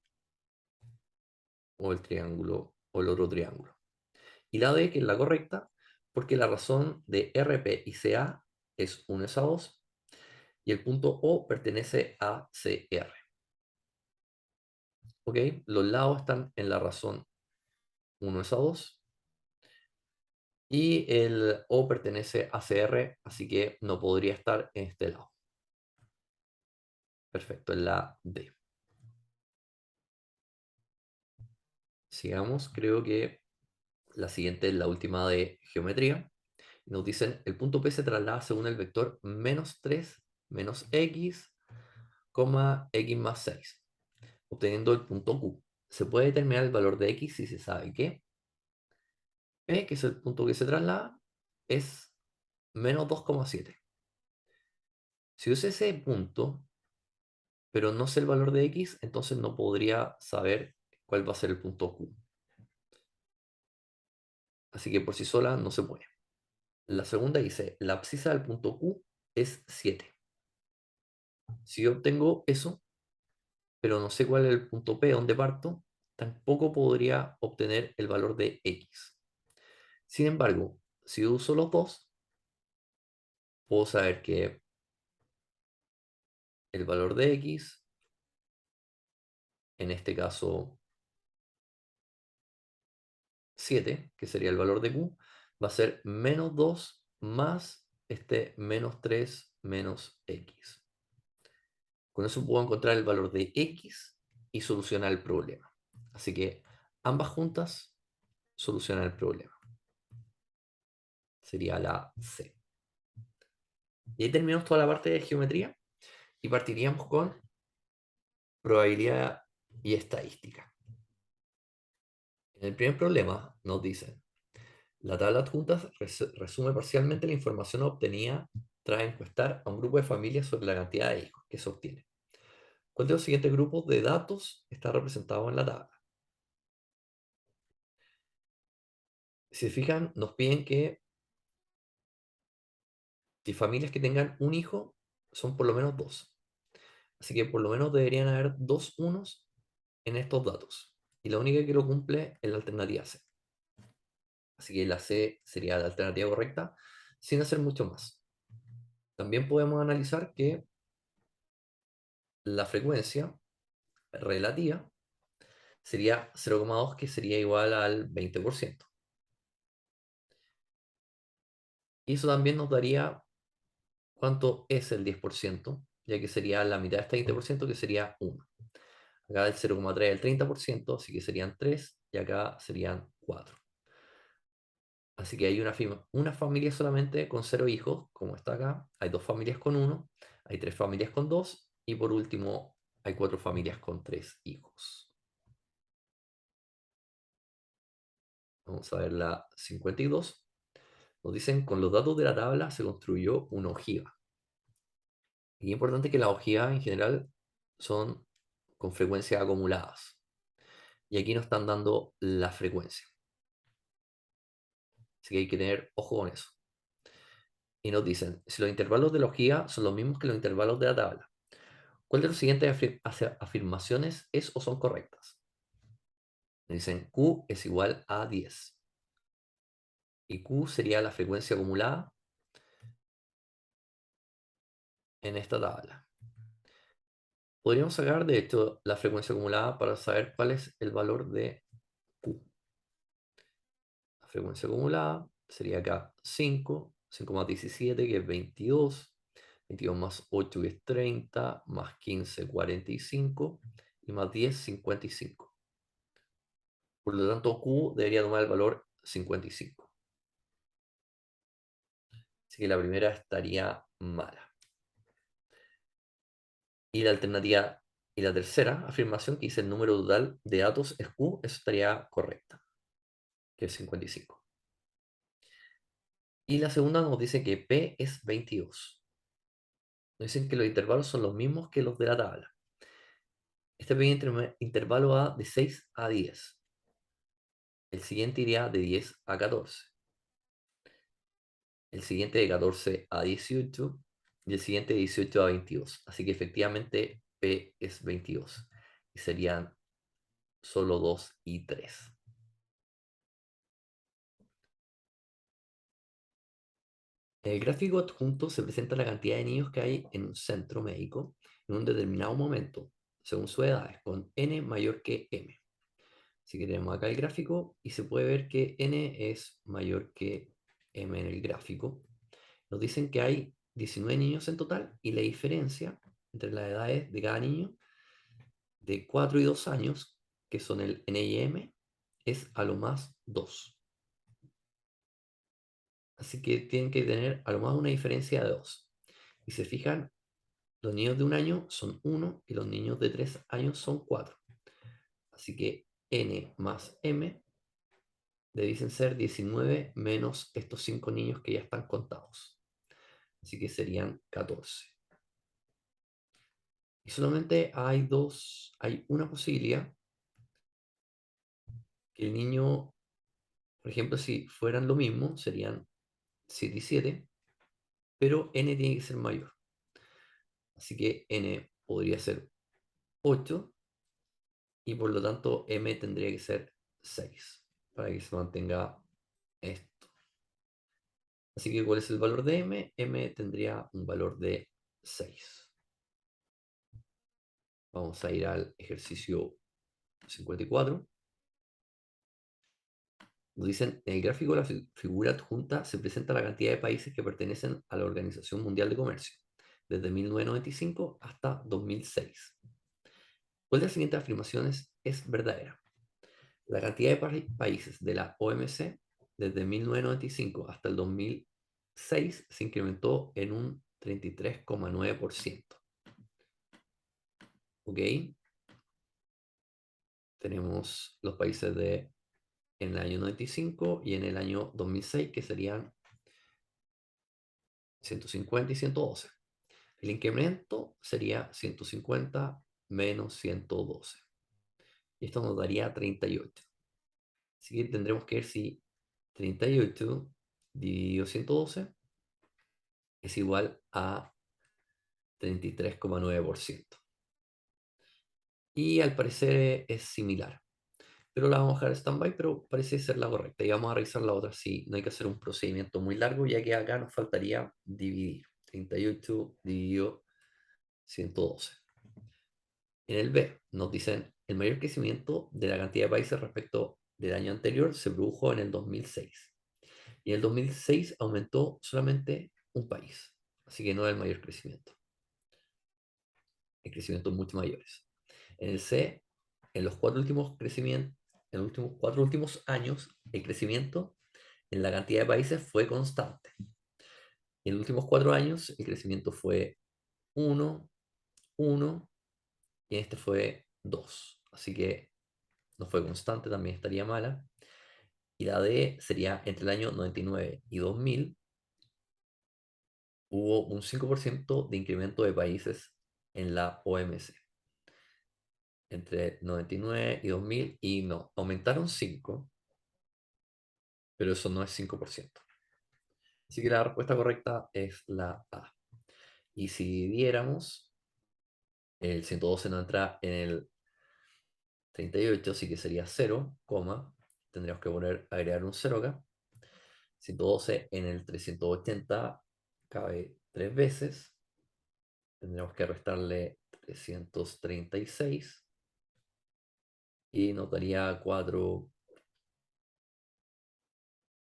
o el triángulo o el otro triángulo. Y la D, que es la correcta, porque la razón de RP y CA es 1 es a 2 y el punto O pertenece a CR. ¿Ok? Los lados están en la razón 1 es a 2 y el O pertenece a CR, así que no podría estar en este lado. Perfecto, en la D. Sigamos, creo que la siguiente es la última de geometría. Nos dicen, el punto P se traslada según el vector menos 3 menos x, x más 6, obteniendo el punto Q. Se puede determinar el valor de x si se sabe que P, que es el punto que se traslada, es menos 2,7. Si use ese punto, pero no sé el valor de x, entonces no podría saber cuál va a ser el punto Q. Así que por sí sola no se puede. La segunda dice, la abscisa del punto Q es 7. Si yo obtengo eso, pero no sé cuál es el punto P donde parto, tampoco podría obtener el valor de x. Sin embargo, si uso los dos, puedo saber que el valor de x, en este caso 7, que sería el valor de q, va a ser menos 2 más este menos 3 menos x. Con eso puedo encontrar el valor de x y solucionar el problema. Así que ambas juntas solucionan el problema. Sería la C. Y ahí terminamos toda la parte de geometría y partiríamos con probabilidad y estadística. En el primer problema nos dicen, la tabla adjunta resume parcialmente la información obtenida tras encuestar a un grupo de familias sobre la cantidad de hijos que se obtiene. ¿Cuál de los siguientes grupos de datos está representado en la tabla? Si se fijan, nos piden que familias que tengan un hijo son por lo menos dos. Así que por lo menos deberían haber dos unos en estos datos. Y la única que lo cumple es la alternativa C. Así que la C sería la alternativa correcta, sin hacer mucho más. También podemos analizar que la frecuencia relativa sería 0,2, que sería igual al 20%. Y eso también nos daría ¿Cuánto es el 10%? Ya que sería la mitad de este 20%, que sería 1. Acá el 0,3 es el 30%, así que serían 3, y acá serían 4. Así que hay una familia solamente con 0 hijos, como está acá. Hay 2 familias con 1, hay 3 familias con 2, y por último hay 4 familias con 3 hijos. Vamos a ver la 52. Nos dicen, con los datos de la tabla se construyó una ojiva. Y es importante que las ojivas en general son con frecuencias acumuladas. Y aquí nos están dando la frecuencia. Así que hay que tener ojo con eso. Y nos dicen, si los intervalos de la ojiva son los mismos que los intervalos de la tabla, ¿cuál de las siguientes afirmaciones es o son correctas? Nos dicen, Q es igual a 10. Y Q sería la frecuencia acumulada en esta tabla. Podríamos sacar, de hecho, la frecuencia acumulada para saber cuál es el valor de Q. La frecuencia acumulada sería acá 5 más 17, que es 22, 22 más 8, que es 30, más 15, 45, y más 10, 55. Por lo tanto, Q debería tomar el valor 55. Así que la primera estaría mala. Y la alternativa, y la tercera afirmación, que dice el número total de datos es Q, eso estaría correcta, que es 55. Y la segunda nos dice que P es 22. Nos dicen que los intervalos son los mismos que los de la tabla. Este pequeño intervalo va de 6 a 10. El siguiente iría de 10 a 14. El siguiente de 14 a 18. Y el siguiente de 18 a 22. Así que efectivamente P es 22. Y serían solo 2 y 3. En el gráfico adjunto se presenta la cantidad de niños que hay en un centro médico en un determinado momento, según su edad, con n mayor que m. Así que tenemos acá el gráfico y se puede ver que n es mayor que m en el gráfico. Nos dicen que hay 19 niños en total y la diferencia entre las edades de cada niño de 4 y 2 años, que son el n y m, es a lo más 2. Así que tienen que tener a lo más una diferencia de 2. Y se fijan, los niños de 1 año son 1 y los niños de 3 años son 4. Así que n más m debiesen ser 19 menos estos 5 niños que ya están contados. Así que serían 14. Y solamente hay una posibilidad que el niño, por ejemplo, si fueran lo mismo, serían 7 y 7, pero n tiene que ser mayor. Así que n podría ser 8 y por lo tanto m tendría que ser 6 para que se mantenga esto. Así que, ¿cuál es el valor de m? M tendría un valor de 6. Vamos a ir al ejercicio 54. Nos dicen, en el gráfico de la figura adjunta se presenta la cantidad de países que pertenecen a la Organización Mundial de Comercio, desde 1995 hasta 2006. ¿Cuál de las siguientes afirmaciones es verdadera? La cantidad de países de la OMC desde 1995 hasta el 2006 se incrementó en un 33,9%. ¿Ok? Tenemos los países en el año 95 y en el año 2006, que serían 150 y 112. El incremento sería 150 menos 112. Y esto nos daría 38. Así que tendremos que ver si 38 dividido 112 es igual a 33,9%. Y al parecer es similar. Pero la vamos a dejar en stand-by, pero parece ser la correcta. Y vamos a revisar la otra si no hay que hacer un procedimiento muy largo, ya que acá nos faltaría dividir. 38 dividido 112. En el B nos dicen, el mayor crecimiento de la cantidad de países respecto del año anterior se produjo en el 2006. Y en el 2006 aumentó solamente un país. Así que no es el mayor crecimiento. El crecimiento es mucho mayores. En el C, en los cuatro últimos crecimientos, en los últimos 4 últimos años, el crecimiento en la cantidad de países fue constante. En los últimos 4 años, el crecimiento fue 1, 1 y en este fue 2. Así que no fue constante, también estaría mala. Y la D sería entre el año 99 y 2000, hubo un 5% de incremento de países en la OMC. Entre 99 y 2000 y no, aumentaron 5, pero eso no es 5%. Así que la respuesta correcta es la A. Y si dividiéramos, el 112 no entra en el 38, así que sería 0, tendríamos que agregar un 0 acá. 112 en el 380 cabe 3 veces. Tendríamos que restarle 336 y nos daría 4,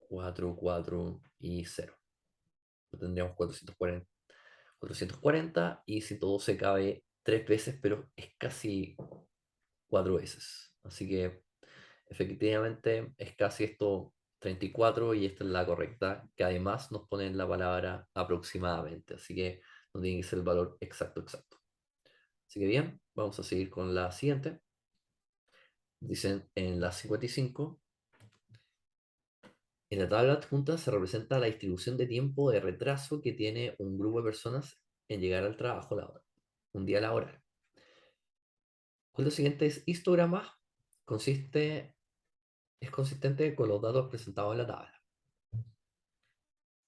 4, 4 y 0. Tendríamos 440 y 112 cabe 3 veces, pero es casi 4 veces. Así que efectivamente es casi esto 34 y esta es la correcta, que además nos ponen la palabra aproximadamente. Así que no tiene que ser el valor exacto, exacto. Así que bien, vamos a seguir con la siguiente. Dicen en la 55, en la tabla adjunta se representa la distribución de tiempo de retraso que tiene un grupo de personas en llegar al trabajo laboral, un día laboral. ¿Cuál de los siguientes histogramas es consistente con los datos presentados en la tabla?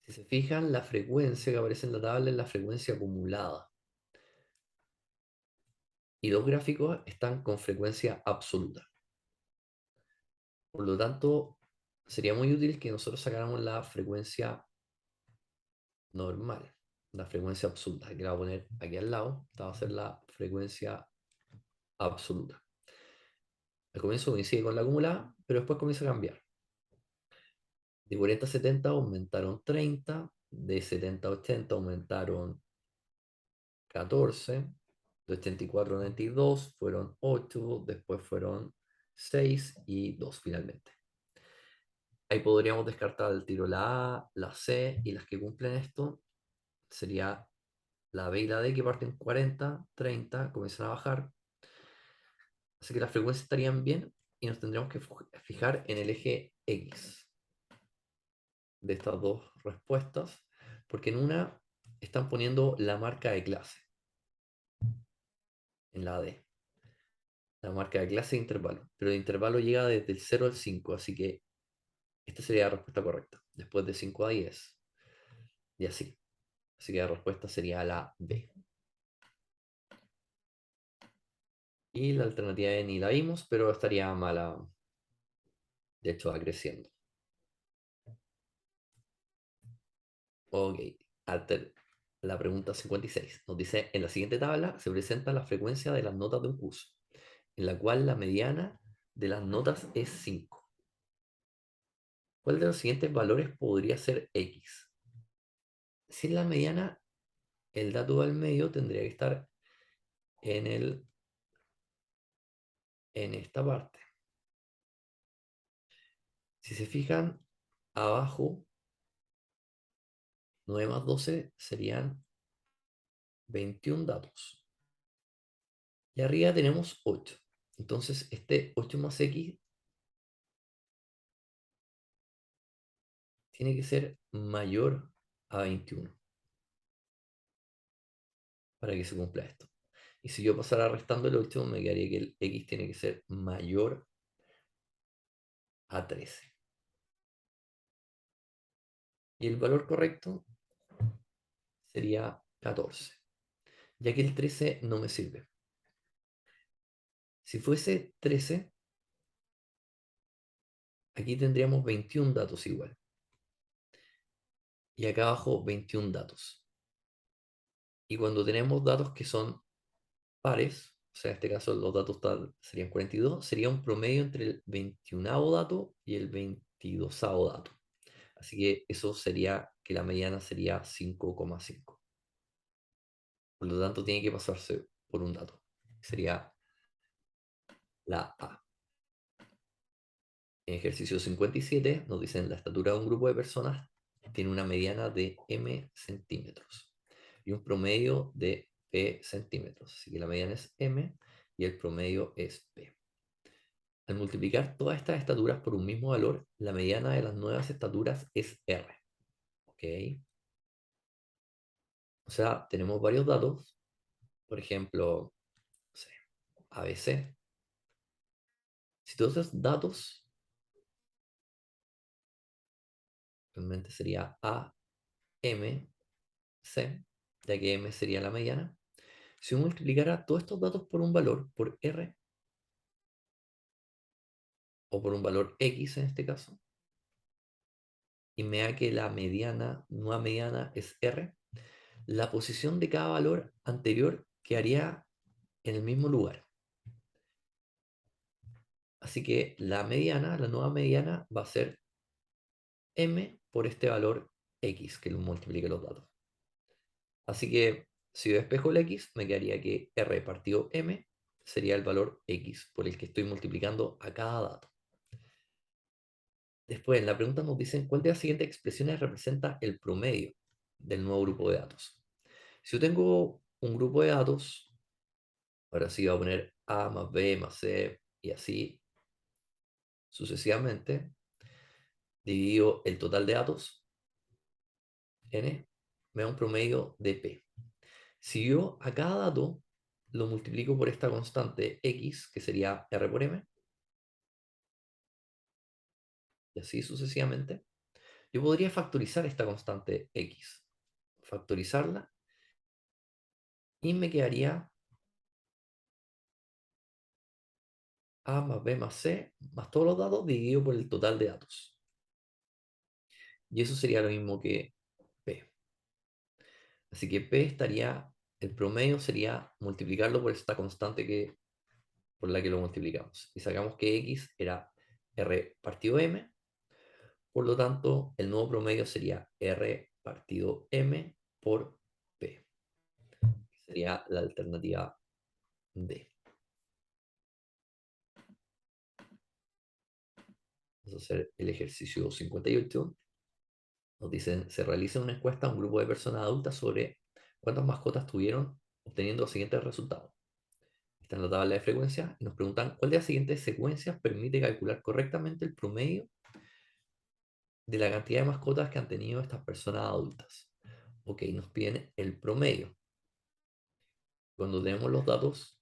Si se fijan, la frecuencia que aparece en la tabla es la frecuencia acumulada. Y los gráficos están con frecuencia absoluta. Por lo tanto, sería muy útil que nosotros sacáramos la frecuencia normal, la frecuencia absoluta, que la voy a poner aquí al lado. Esta va a ser la frecuencia absoluta. Al comienzo coincide con la acumulada, pero después comienza a cambiar. De 40 a 70 aumentaron 30, de 70 a 80 aumentaron 14, de 84 a 92 fueron 8, después fueron 6 y 2 finalmente. Ahí podríamos descartar el tiro la A, la C y las que cumplen esto sería la B y la D que parten 40, 30, comienzan a bajar. Así que las frecuencias estarían bien y nos tendríamos que fijar en el eje X de estas dos respuestas, porque en una están poniendo la marca de clase, en la D, la marca de clase de intervalo, pero el intervalo llega desde el 0 al 5, así que esta sería la respuesta correcta, después de 5 a 10, y así. Así que la respuesta sería la B. Y la alternativa E ni la vimos, pero estaría mala, de hecho va creciendo. Ok, la pregunta 56 nos dice, en la siguiente tabla se presenta la frecuencia de las notas de un curso, en la cual la mediana de las notas es 5. ¿Cuál de los siguientes valores podría ser X? Si es la mediana, el dato al medio tendría que estar en, en esta parte. Si se fijan, abajo, 9 más 12 serían 21 datos. Y arriba tenemos 8. Entonces, este 8 más X tiene que ser mayor a 21 para que se cumpla esto. Y si yo pasara restando el 8, me quedaría que el X tiene que ser mayor a 13. Y el valor correcto sería 14, ya que el 13 no me sirve. Si fuese 13, aquí tendríamos 21 datos igual. Y acá abajo 21 datos. Y cuando tenemos datos que son pares, o sea, en este caso los datos serían 42, sería un promedio entre el 21º dato y el 22º dato. Así que eso sería que la mediana sería 5,5. Por lo tanto, tiene que pasarse por un dato. Sería la A. En ejercicio 57 nos dicen la estatura de un grupo de personas tiene una mediana de m centímetros y un promedio de p centímetros. Así que la mediana es m y el promedio es p. Al multiplicar todas estas estaturas por un mismo valor, la mediana de las nuevas estaturas es r. ¿Ok? O sea, tenemos varios datos. Por ejemplo, no sé, ABC. Si todos esos datos, realmente sería A, M, C, ya que M sería la mediana. Si uno multiplicara todos estos datos por un valor, por R, o por un valor X en este caso, y me da que la mediana, nueva mediana es R, la posición de cada valor anterior quedaría en el mismo lugar. Así que la mediana, la nueva mediana, va a ser M por este valor X que lo multiplique los datos. Así que si yo despejo el X, me quedaría que R partido M sería el valor X por el que estoy multiplicando a cada dato. Después, en la pregunta nos dicen cuál de las siguientes expresiones representa el promedio del nuevo grupo de datos. Si yo tengo un grupo de datos, ahora sí voy a poner A más B más C y así sucesivamente, divido el total de datos, N, me da un promedio de P. Si yo a cada dato lo multiplico por esta constante X, que sería R por M, y así sucesivamente, yo podría factorizar esta constante X, factorizarla, y me quedaría A más B más C, más todos los datos, dividido por el total de datos. Y eso sería lo mismo que P. Así que P estaría, el promedio sería multiplicarlo por esta constante por la que lo multiplicamos. Y sacamos que X era R partido M. Por lo tanto, el nuevo promedio sería R partido M por P. Sería la alternativa D. Vamos a hacer el ejercicio 58. Nos dicen, se realiza una encuesta a un grupo de personas adultas sobre cuántas mascotas tuvieron, obteniendo los siguientes resultados. Está en la tabla de frecuencia y nos preguntan cuál de las siguientes secuencias permite calcular correctamente el promedio de la cantidad de mascotas que han tenido estas personas adultas. Ok, nos piden el promedio. Cuando tenemos los datos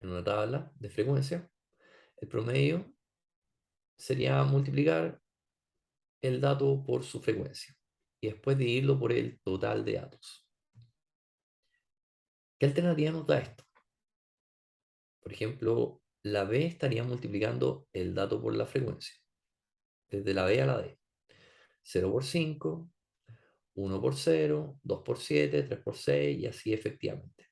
en una tabla de frecuencia, el promedio sería multiplicar el dato por su frecuencia y después dividirlo por el total de datos. ¿Qué alternativa nos da esto? Por ejemplo, la B estaría multiplicando el dato por la frecuencia, desde la B a la D. 0 por 5, 1 por 0, 2 por 7, 3 por 6 y así efectivamente.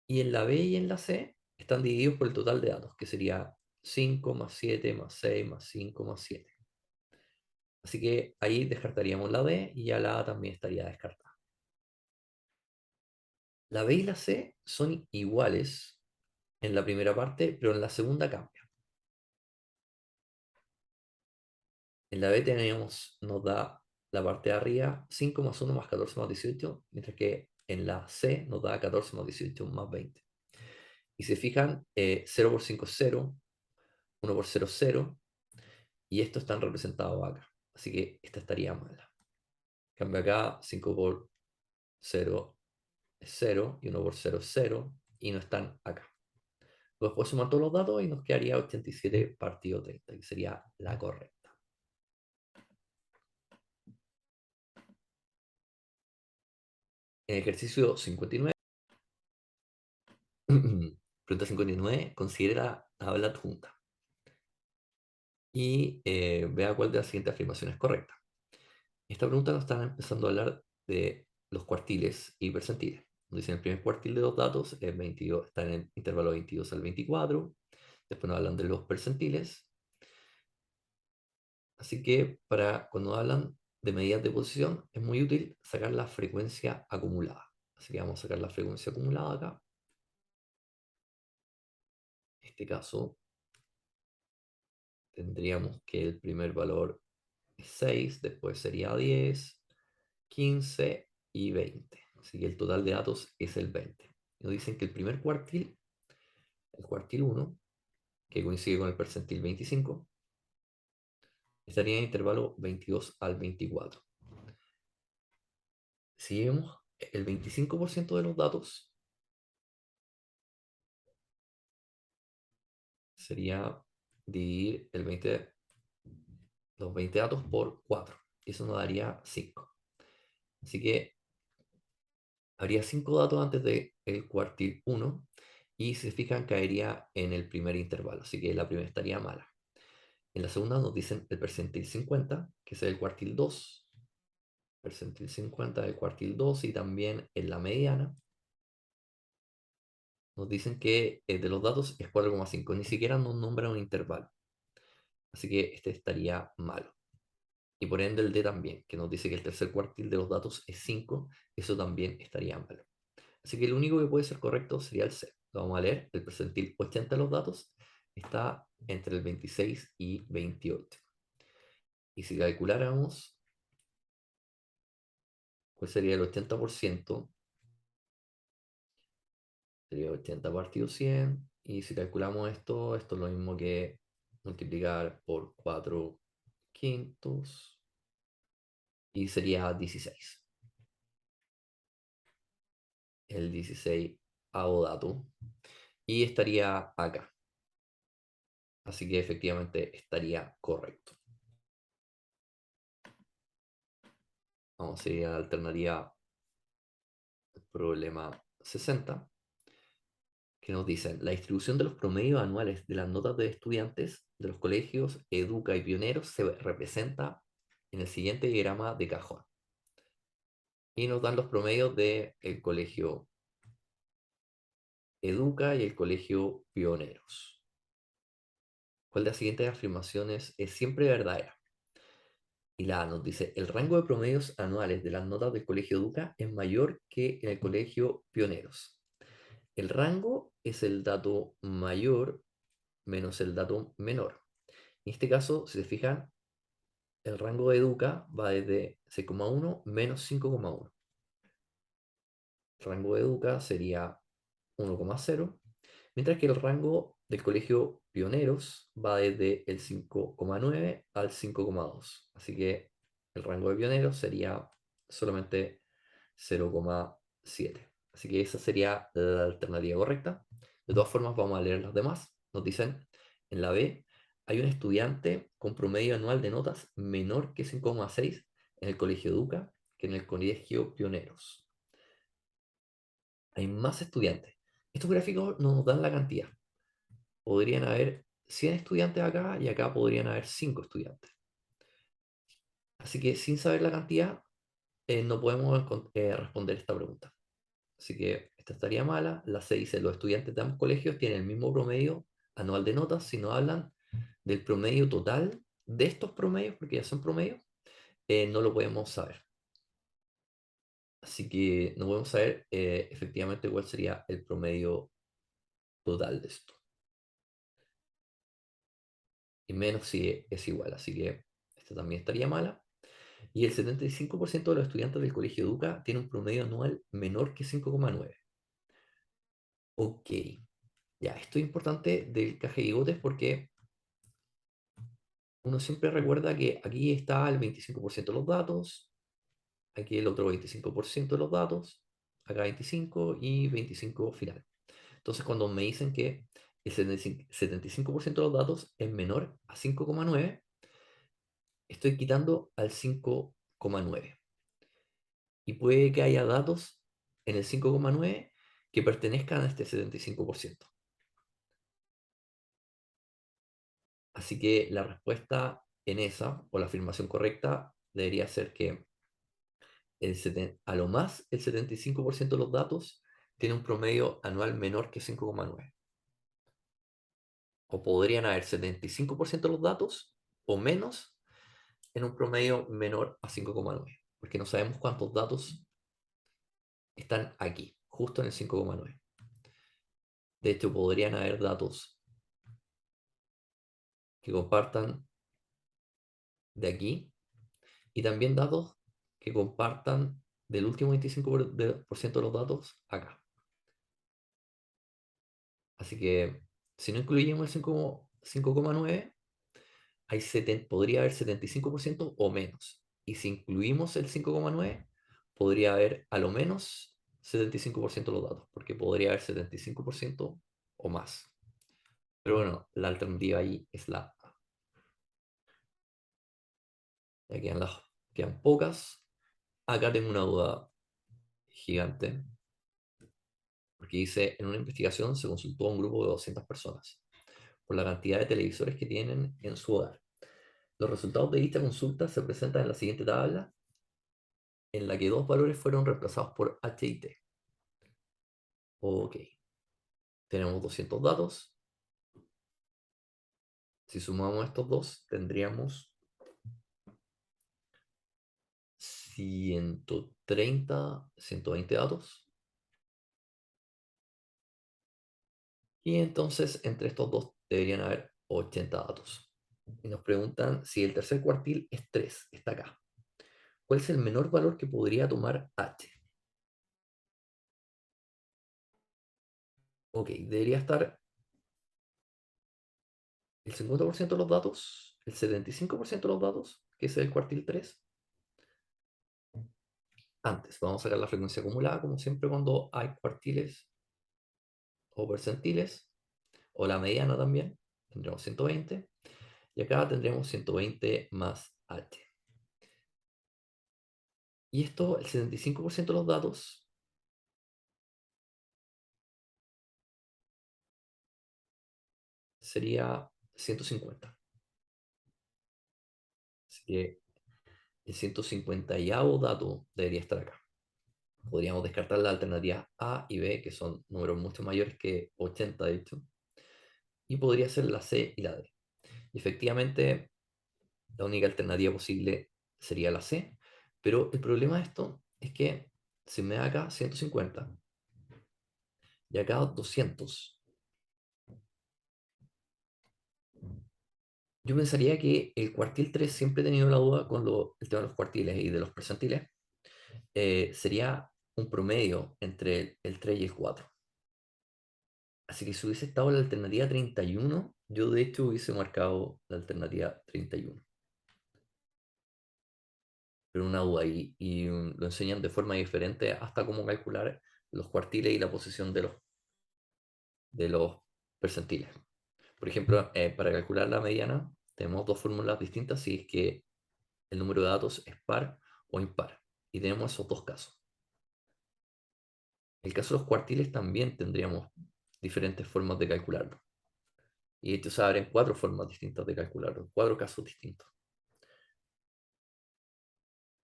Y en la B y en la C están divididos por el total de datos, que sería 5 más 7 más 6 más 5 más 7. Así que ahí descartaríamos la D y ya la A también estaría descartada. La B y la C son iguales en la primera parte, pero en la segunda cambia. En la B tenemos, nos da la parte de arriba 5 más 1 más 14 más 18, mientras que en la C nos da 14 más 18 más 20. Y se fijan, 0 por 5 es 0, 1 por 0 es 0, y estos están representados acá. Así que esta estaría mala. En cambio acá, 5 por 0 es 0, y 1 por 0 es 0, y no están acá. Después sumar todos los datos y nos quedaría 87 partido 30, que sería la correcta. En ejercicio 59, pregunta 59, considera la tabla adjunta y vea cuál de las siguientes afirmaciones es correcta. Esta pregunta nos está empezando a hablar de los cuartiles y percentiles. Nos dicen el primer cuartil de los datos es 22, está en el intervalo 22 al 24. Después nos hablan de los percentiles. Así que cuando hablan de medidas de posición, es muy útil sacar la frecuencia acumulada. Así que vamos a sacar la frecuencia acumulada acá. En este caso, tendríamos que el primer valor es 6, después sería 10, 15 y 20. Así que el total de datos es el 20. Nos dicen que el primer cuartil, el cuartil 1, que coincide con el percentil 25, estaría en el intervalo 22 al 24. Si vemos el 25% de los datos, sería dividir los 20 datos por 4. Y eso nos daría 5. Así que habría 5 datos antes del cuartil 1 y si se fijan caería en el primer intervalo. Así que la primera estaría mala. En la segunda nos dicen el percentil 50, que es el cuartil 2. Percentil 50 del cuartil 2 y también en la mediana nos dicen que de los datos es 4,5. Ni siquiera nos nombra un intervalo. Así que este estaría malo. Y por ende el D también, que nos dice que el tercer cuartil de los datos es 5, eso también estaría malo. Así que lo único que puede ser correcto sería el C. Lo vamos a leer, el percentil 80 de los datos está entre el 26 y 28. Y si calculáramos cuál sería el 80%, sería 80 partido 100, y si calculamos esto es lo mismo que multiplicar por 4 quintos, y sería 16. El 16 dato, y estaría acá. Así que efectivamente estaría correcto. Vamos a ir a la alternativa problema 60, que nos dicen, la distribución de los promedios anuales de las notas de estudiantes de los colegios Educa y Pioneros se representa en el siguiente diagrama de cajón. Y nos dan los promedios del colegio Educa y el colegio Pioneros. ¿Cuál de las siguientes afirmaciones es siempre verdadera? Y la A nos dice, el rango de promedios anuales de las notas del colegio Educa es mayor que en el colegio Pioneros. El rango es el dato mayor menos el dato menor. En este caso, si se fijan, el rango de Educa va desde 6,1 menos 5,1. El rango de Educa sería 1,0, mientras que el rango del colegio Pioneros va desde el 5,9 al 5,2. Así que el rango de Pioneros sería solamente 0,7. Así que esa sería la alternativa correcta. De todas formas, vamos a leer las demás. Nos dicen, en la B, hay un estudiante con promedio anual de notas menor que 5,6 en el colegio Educa que en el colegio Pioneros. Hay más estudiantes. Estos gráficos no nos dan la cantidad. Podrían haber 100 estudiantes acá y acá podrían haber 5 estudiantes. Así que sin saber la cantidad, no podemos responder esta pregunta. Así que esta estaría mala. La C dice, los estudiantes de ambos colegios tienen el mismo promedio anual de notas. Si no hablan del promedio total de estos promedios, porque ya son promedios, no lo podemos saber. Así que no podemos saber efectivamente cuál sería el promedio total de esto. Y menos si es igual. Así que esta también estaría mala. Y el 75% de los estudiantes del colegio Educa tiene un promedio anual menor que 5,9. Ok, ya, esto es importante del caje de bigotes porque uno siempre recuerda que aquí está el 25% de los datos, aquí el otro 25% de los datos, acá 25 y 25 final. Entonces, cuando me dicen que el 75% de los datos es menor a 5,9, estoy quitando al 5,9. Y puede que haya datos en el 5,9 que pertenezcan a este 75%. Así que la respuesta en esa, o la afirmación correcta, debería ser que a lo más el 75% de los datos tiene un promedio anual menor que 5,9. O podrían haber 75% de los datos o menos en un promedio menor a 5,9, porque no sabemos cuántos datos están aquí, justo en el 5,9. De hecho, podrían haber datos que compartan de aquí y también datos que compartan del último 25% de los datos acá. Así que si no incluimos el 5,9, podría haber 75% o menos. Y si incluimos el 5,9, podría haber a lo menos 75% de los datos, porque podría haber 75% o más. Pero bueno, la alternativa ahí es la A. Ya quedan pocas. Acá tengo una duda gigante, porque dice, en una investigación se consultó a un grupo de 200 personas por la cantidad de televisores que tienen en su hogar. Los resultados de dicha consulta se presentan en la siguiente tabla, en la que dos valores fueron reemplazados por H y T. Ok, tenemos 200 datos. Si sumamos estos dos, tendríamos 120 datos. Y entonces, entre estos dos deberían haber 80 datos. Y nos preguntan si el tercer cuartil es 3, está acá. ¿Cuál es el menor valor que podría tomar H? Ok, debería estar el 50% de los datos, el 75% de los datos, que es el cuartil 3. Antes, vamos a sacar la frecuencia acumulada, como siempre cuando hay cuartiles o percentiles, o la mediana también, tendremos 120, y acá tendremos 120 más H. Y esto, el 75% de los datos, sería 150. Así que el 150 dato debería estar acá. Podríamos descartar las alternativas A y B, que son números mucho mayores que 80, de hecho, y podría ser la C y la D. Y efectivamente, la única alternativa posible sería la C, pero el problema de esto es que si me da acá 150 y acá 200, yo pensaría que el cuartil 3, siempre he tenido la duda con el tema de los cuartiles y de los percentiles, sería un promedio entre el 3 y el 4. Así que si hubiese estado la alternativa 31, yo de hecho hubiese marcado la alternativa 31. Pero una duda, lo enseñan de forma diferente hasta cómo calcular los cuartiles y la posición de los percentiles. Por ejemplo, para calcular la mediana, tenemos dos fórmulas distintas si es que el número de datos es par o impar. Y tenemos esos dos casos. En el caso de los cuartiles también tendríamos diferentes formas de calcularlo. Y de hecho se abren cuatro formas distintas de calcularlo, cuatro casos distintos.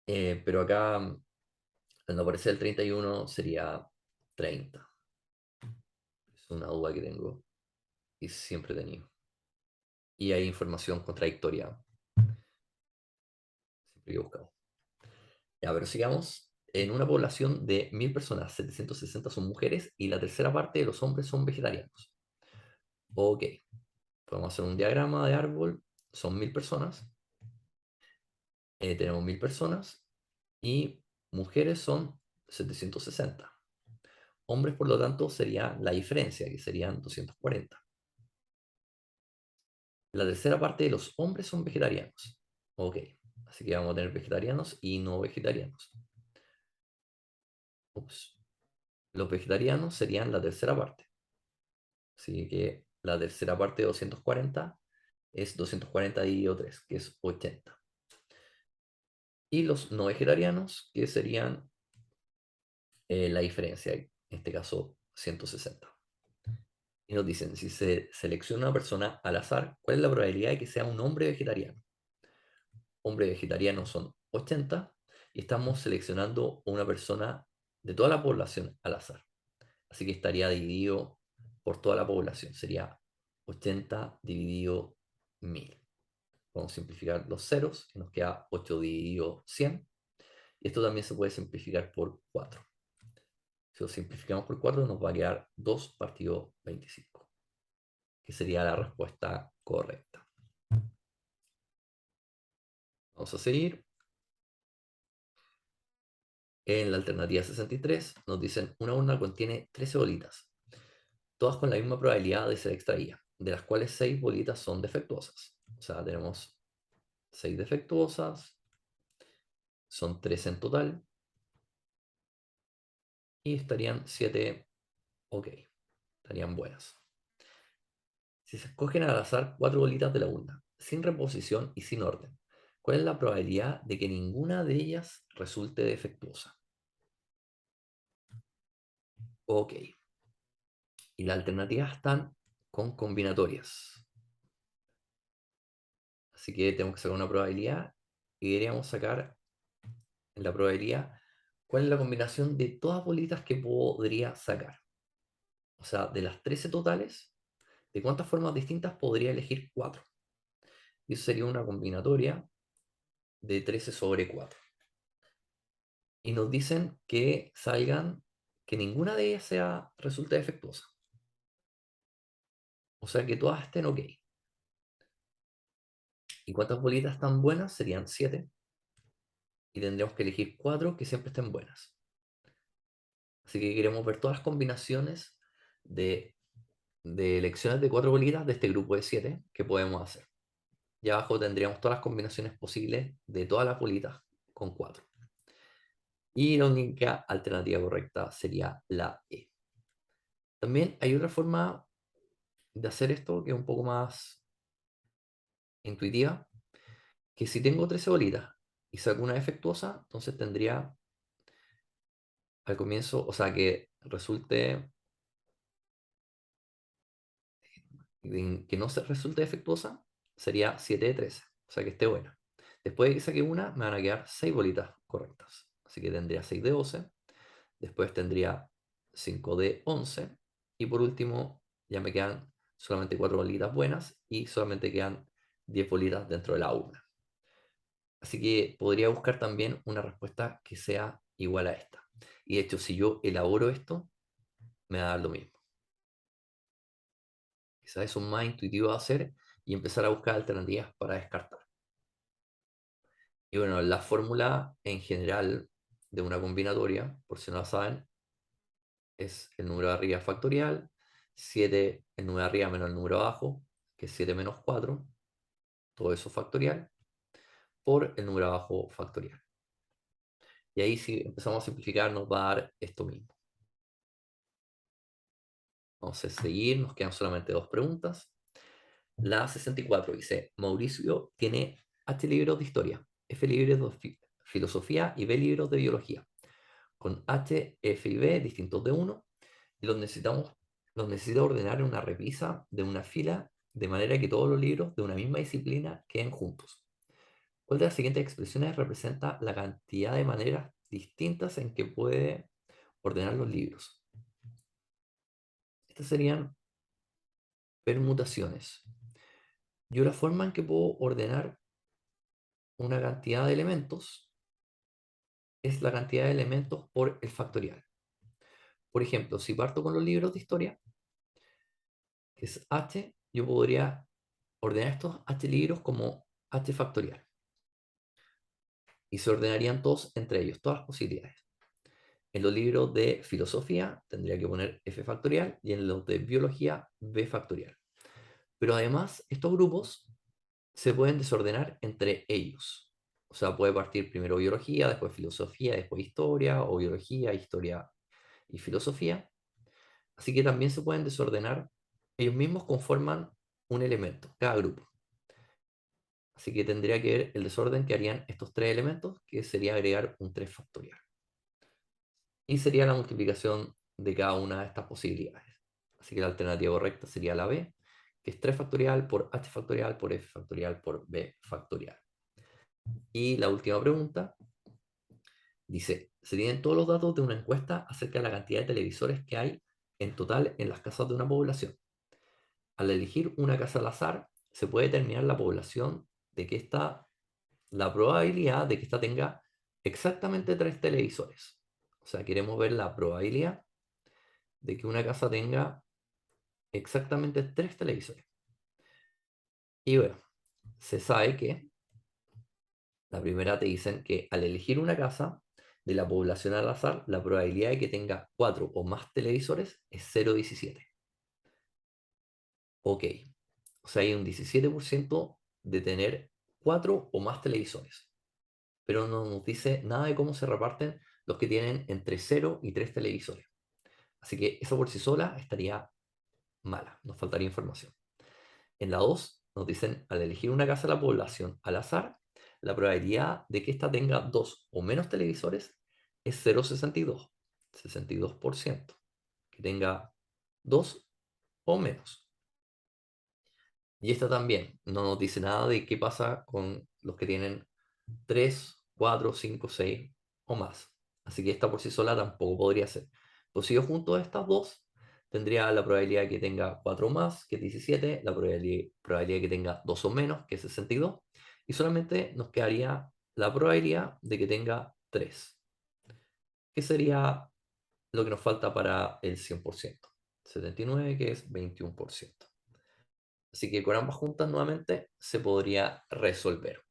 Pero acá, cuando aparece el 31, sería 30. Es una duda que tengo y siempre he tenido. Y hay información contradictoria, siempre que he buscado. Ya, pero sigamos. En una población de 1000 personas, 760 son mujeres y la tercera parte de los hombres son vegetarianos. Ok, podemos hacer un diagrama de árbol. Son 1000 personas. Tenemos 1000 personas y mujeres son 760. Hombres, por lo tanto, sería la diferencia, que serían 240. La tercera parte de los hombres son vegetarianos. Ok, así que vamos a tener vegetarianos y no vegetarianos. Ups. Los vegetarianos serían la tercera parte. Así que la tercera parte de 240 es 240 dividido 3, que es 80. Y los no vegetarianos, que serían la diferencia, en este caso 160. Y nos dicen, si se selecciona una persona al azar, ¿cuál es la probabilidad de que sea un hombre vegetariano? Hombre vegetariano son 80 y estamos seleccionando una persona de toda la población al azar. Así que estaría dividido por toda la población. Sería 80 dividido 1000. Vamos a simplificar los ceros y nos queda 8 dividido 100. Y esto también se puede simplificar por 4. Si lo simplificamos por 4 nos va a quedar 2 partido 25, que sería la respuesta correcta. Vamos a seguir. En la alternativa 63 nos dicen una urna contiene 13 bolitas, todas con la misma probabilidad de ser extraídas, de las cuales 6 bolitas son defectuosas. O sea, tenemos 6 defectuosas, son 13 en total, y estarían 7 ok, estarían buenas. Si se escogen al azar 4 bolitas de la urna, sin reposición y sin orden, ¿cuál es la probabilidad de que ninguna de ellas resulte defectuosa? Ok, y las alternativas están con combinatorias. Así que tenemos que sacar una probabilidad y deberíamos sacar en la probabilidad cuál es la combinación de todas bolitas que podría sacar. O sea, de las 13 totales, ¿de cuántas formas distintas podría elegir 4? Y eso sería una combinatoria de 13 sobre 4. Y nos dicen que salgan, que ninguna de ellas resulte defectuosa. O sea, que todas estén ok. ¿Y cuántas bolitas están buenas? Serían 7. Y tendríamos que elegir 4 que siempre estén buenas. Así que queremos ver todas las combinaciones de, de elecciones de 4 bolitas de este grupo de 7 que podemos hacer. Y abajo tendríamos todas las combinaciones posibles de todas las bolitas con 4. Y la única alternativa correcta sería la E. También hay otra forma de hacer esto que es un poco más intuitiva, que si tengo 13 bolitas y saco una defectuosa, entonces tendría al comienzo, o sea, que resulte, que no se resulte defectuosa, sería 7 de 13, o sea, que esté buena. Después de que saque una, me van a quedar 6 bolitas correctas. Así que tendría 6 de 12, después tendría 5 de 11, y por último, ya me quedan solamente 4 bolitas buenas y solamente quedan 10 bolitas dentro de la urna. Así que podría buscar también una respuesta que sea igual a esta. Y de hecho, si yo elaboro esto, me va a dar lo mismo. Quizás eso es más intuitivo de hacer y empezar a buscar alternativas para descartar. Y bueno, la fórmula en general de una combinatoria, por si no la saben, es el número de arriba factorial, 7 el número de arriba menos el número de abajo, que es 7 menos 4, todo eso factorial, por el número de abajo factorial. Y ahí si empezamos a simplificar nos va a dar esto mismo. Vamos a seguir, nos quedan solamente 2 preguntas. La 64 dice, Mauricio tiene H libros de historia, F libros de filosofía y B libros de biología, con H, F y B distintos de 1, y los necesita ordenar en una repisa de una fila de manera que todos los libros de una misma disciplina queden juntos. ¿Cuál de las siguientes expresiones representa la cantidad de maneras distintas en que puede ordenar los libros? Estas serían permutaciones. Yo la forma en que puedo ordenar una cantidad de elementos es la cantidad de elementos por el factorial. Por ejemplo, si parto con los libros de historia, que es h, yo podría ordenar estos h libros como h factorial. Y se ordenarían todos entre ellos, todas las posibilidades. En los libros de filosofía tendría que poner f factorial y en los de biología b factorial. Pero además, estos grupos se pueden desordenar entre ellos. O sea, puede partir primero biología, después filosofía, después historia, o biología, historia y filosofía. Así que también se pueden desordenar, ellos mismos conforman un elemento, cada grupo. Así que tendría que ver el desorden que harían estos 3 elementos, que sería agregar un 3 factorial. Y sería la multiplicación de cada una de estas posibilidades. Así que la alternativa correcta sería la B, que es 3 factorial por h factorial por f factorial por b factorial. Y la última pregunta dice, se tienen todos los datos de una encuesta acerca de la cantidad de televisores que hay en total en las casas de una población. Al elegir una casa al azar, se puede determinar la población de que la probabilidad de que esta tenga exactamente 3 televisores. O sea, queremos ver la probabilidad de que una casa tenga exactamente 3 televisores. Y bueno, se sabe que la primera te dicen que al elegir una casa de la población al azar, la probabilidad de que tenga 4 o más televisores es 0,17. Ok, o sea, hay un 17% de tener 4 o más televisores, pero no nos dice nada de cómo se reparten los que tienen entre 0 y 3 televisores. Así que eso por sí sola estaría mala, nos faltaría información. En la 2 nos dicen, al elegir una casa de la población al azar, la probabilidad de que ésta tenga 2 o menos televisores es 0,62, 62%, que tenga 2 o menos. Y esta también no nos dice nada de qué pasa con los que tienen 3, 4, 5, 6 o más. Así que esta por sí sola tampoco podría ser. Pues si yo junto a estas dos, tendría la probabilidad de que tenga 4 o más, que es 17, la probabilidad de que tenga 2 o menos, que es 62, y solamente nos quedaría la probabilidad de que tenga 3, que sería lo que nos falta para el 100%. 79, que es 21%. Así que con ambas juntas nuevamente se podría resolver.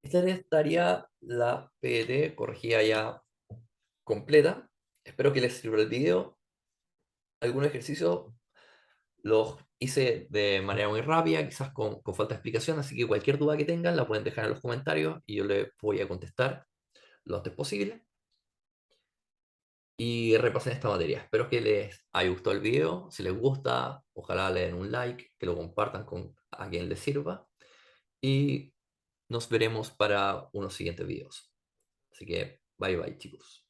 Esta estaría la PDT corregida ya completa. Espero que les sirva el video. Algunos ejercicios los hice de manera muy rápida, quizás con falta de explicación, así que cualquier duda que tengan la pueden dejar en los comentarios y yo les voy a contestar lo antes posible. Y repasen esta materia. Espero que les haya gustado el video. Si les gusta, ojalá le den un like, que lo compartan con a quien les sirva. Y nos veremos para unos siguientes videos. Así que bye bye chicos.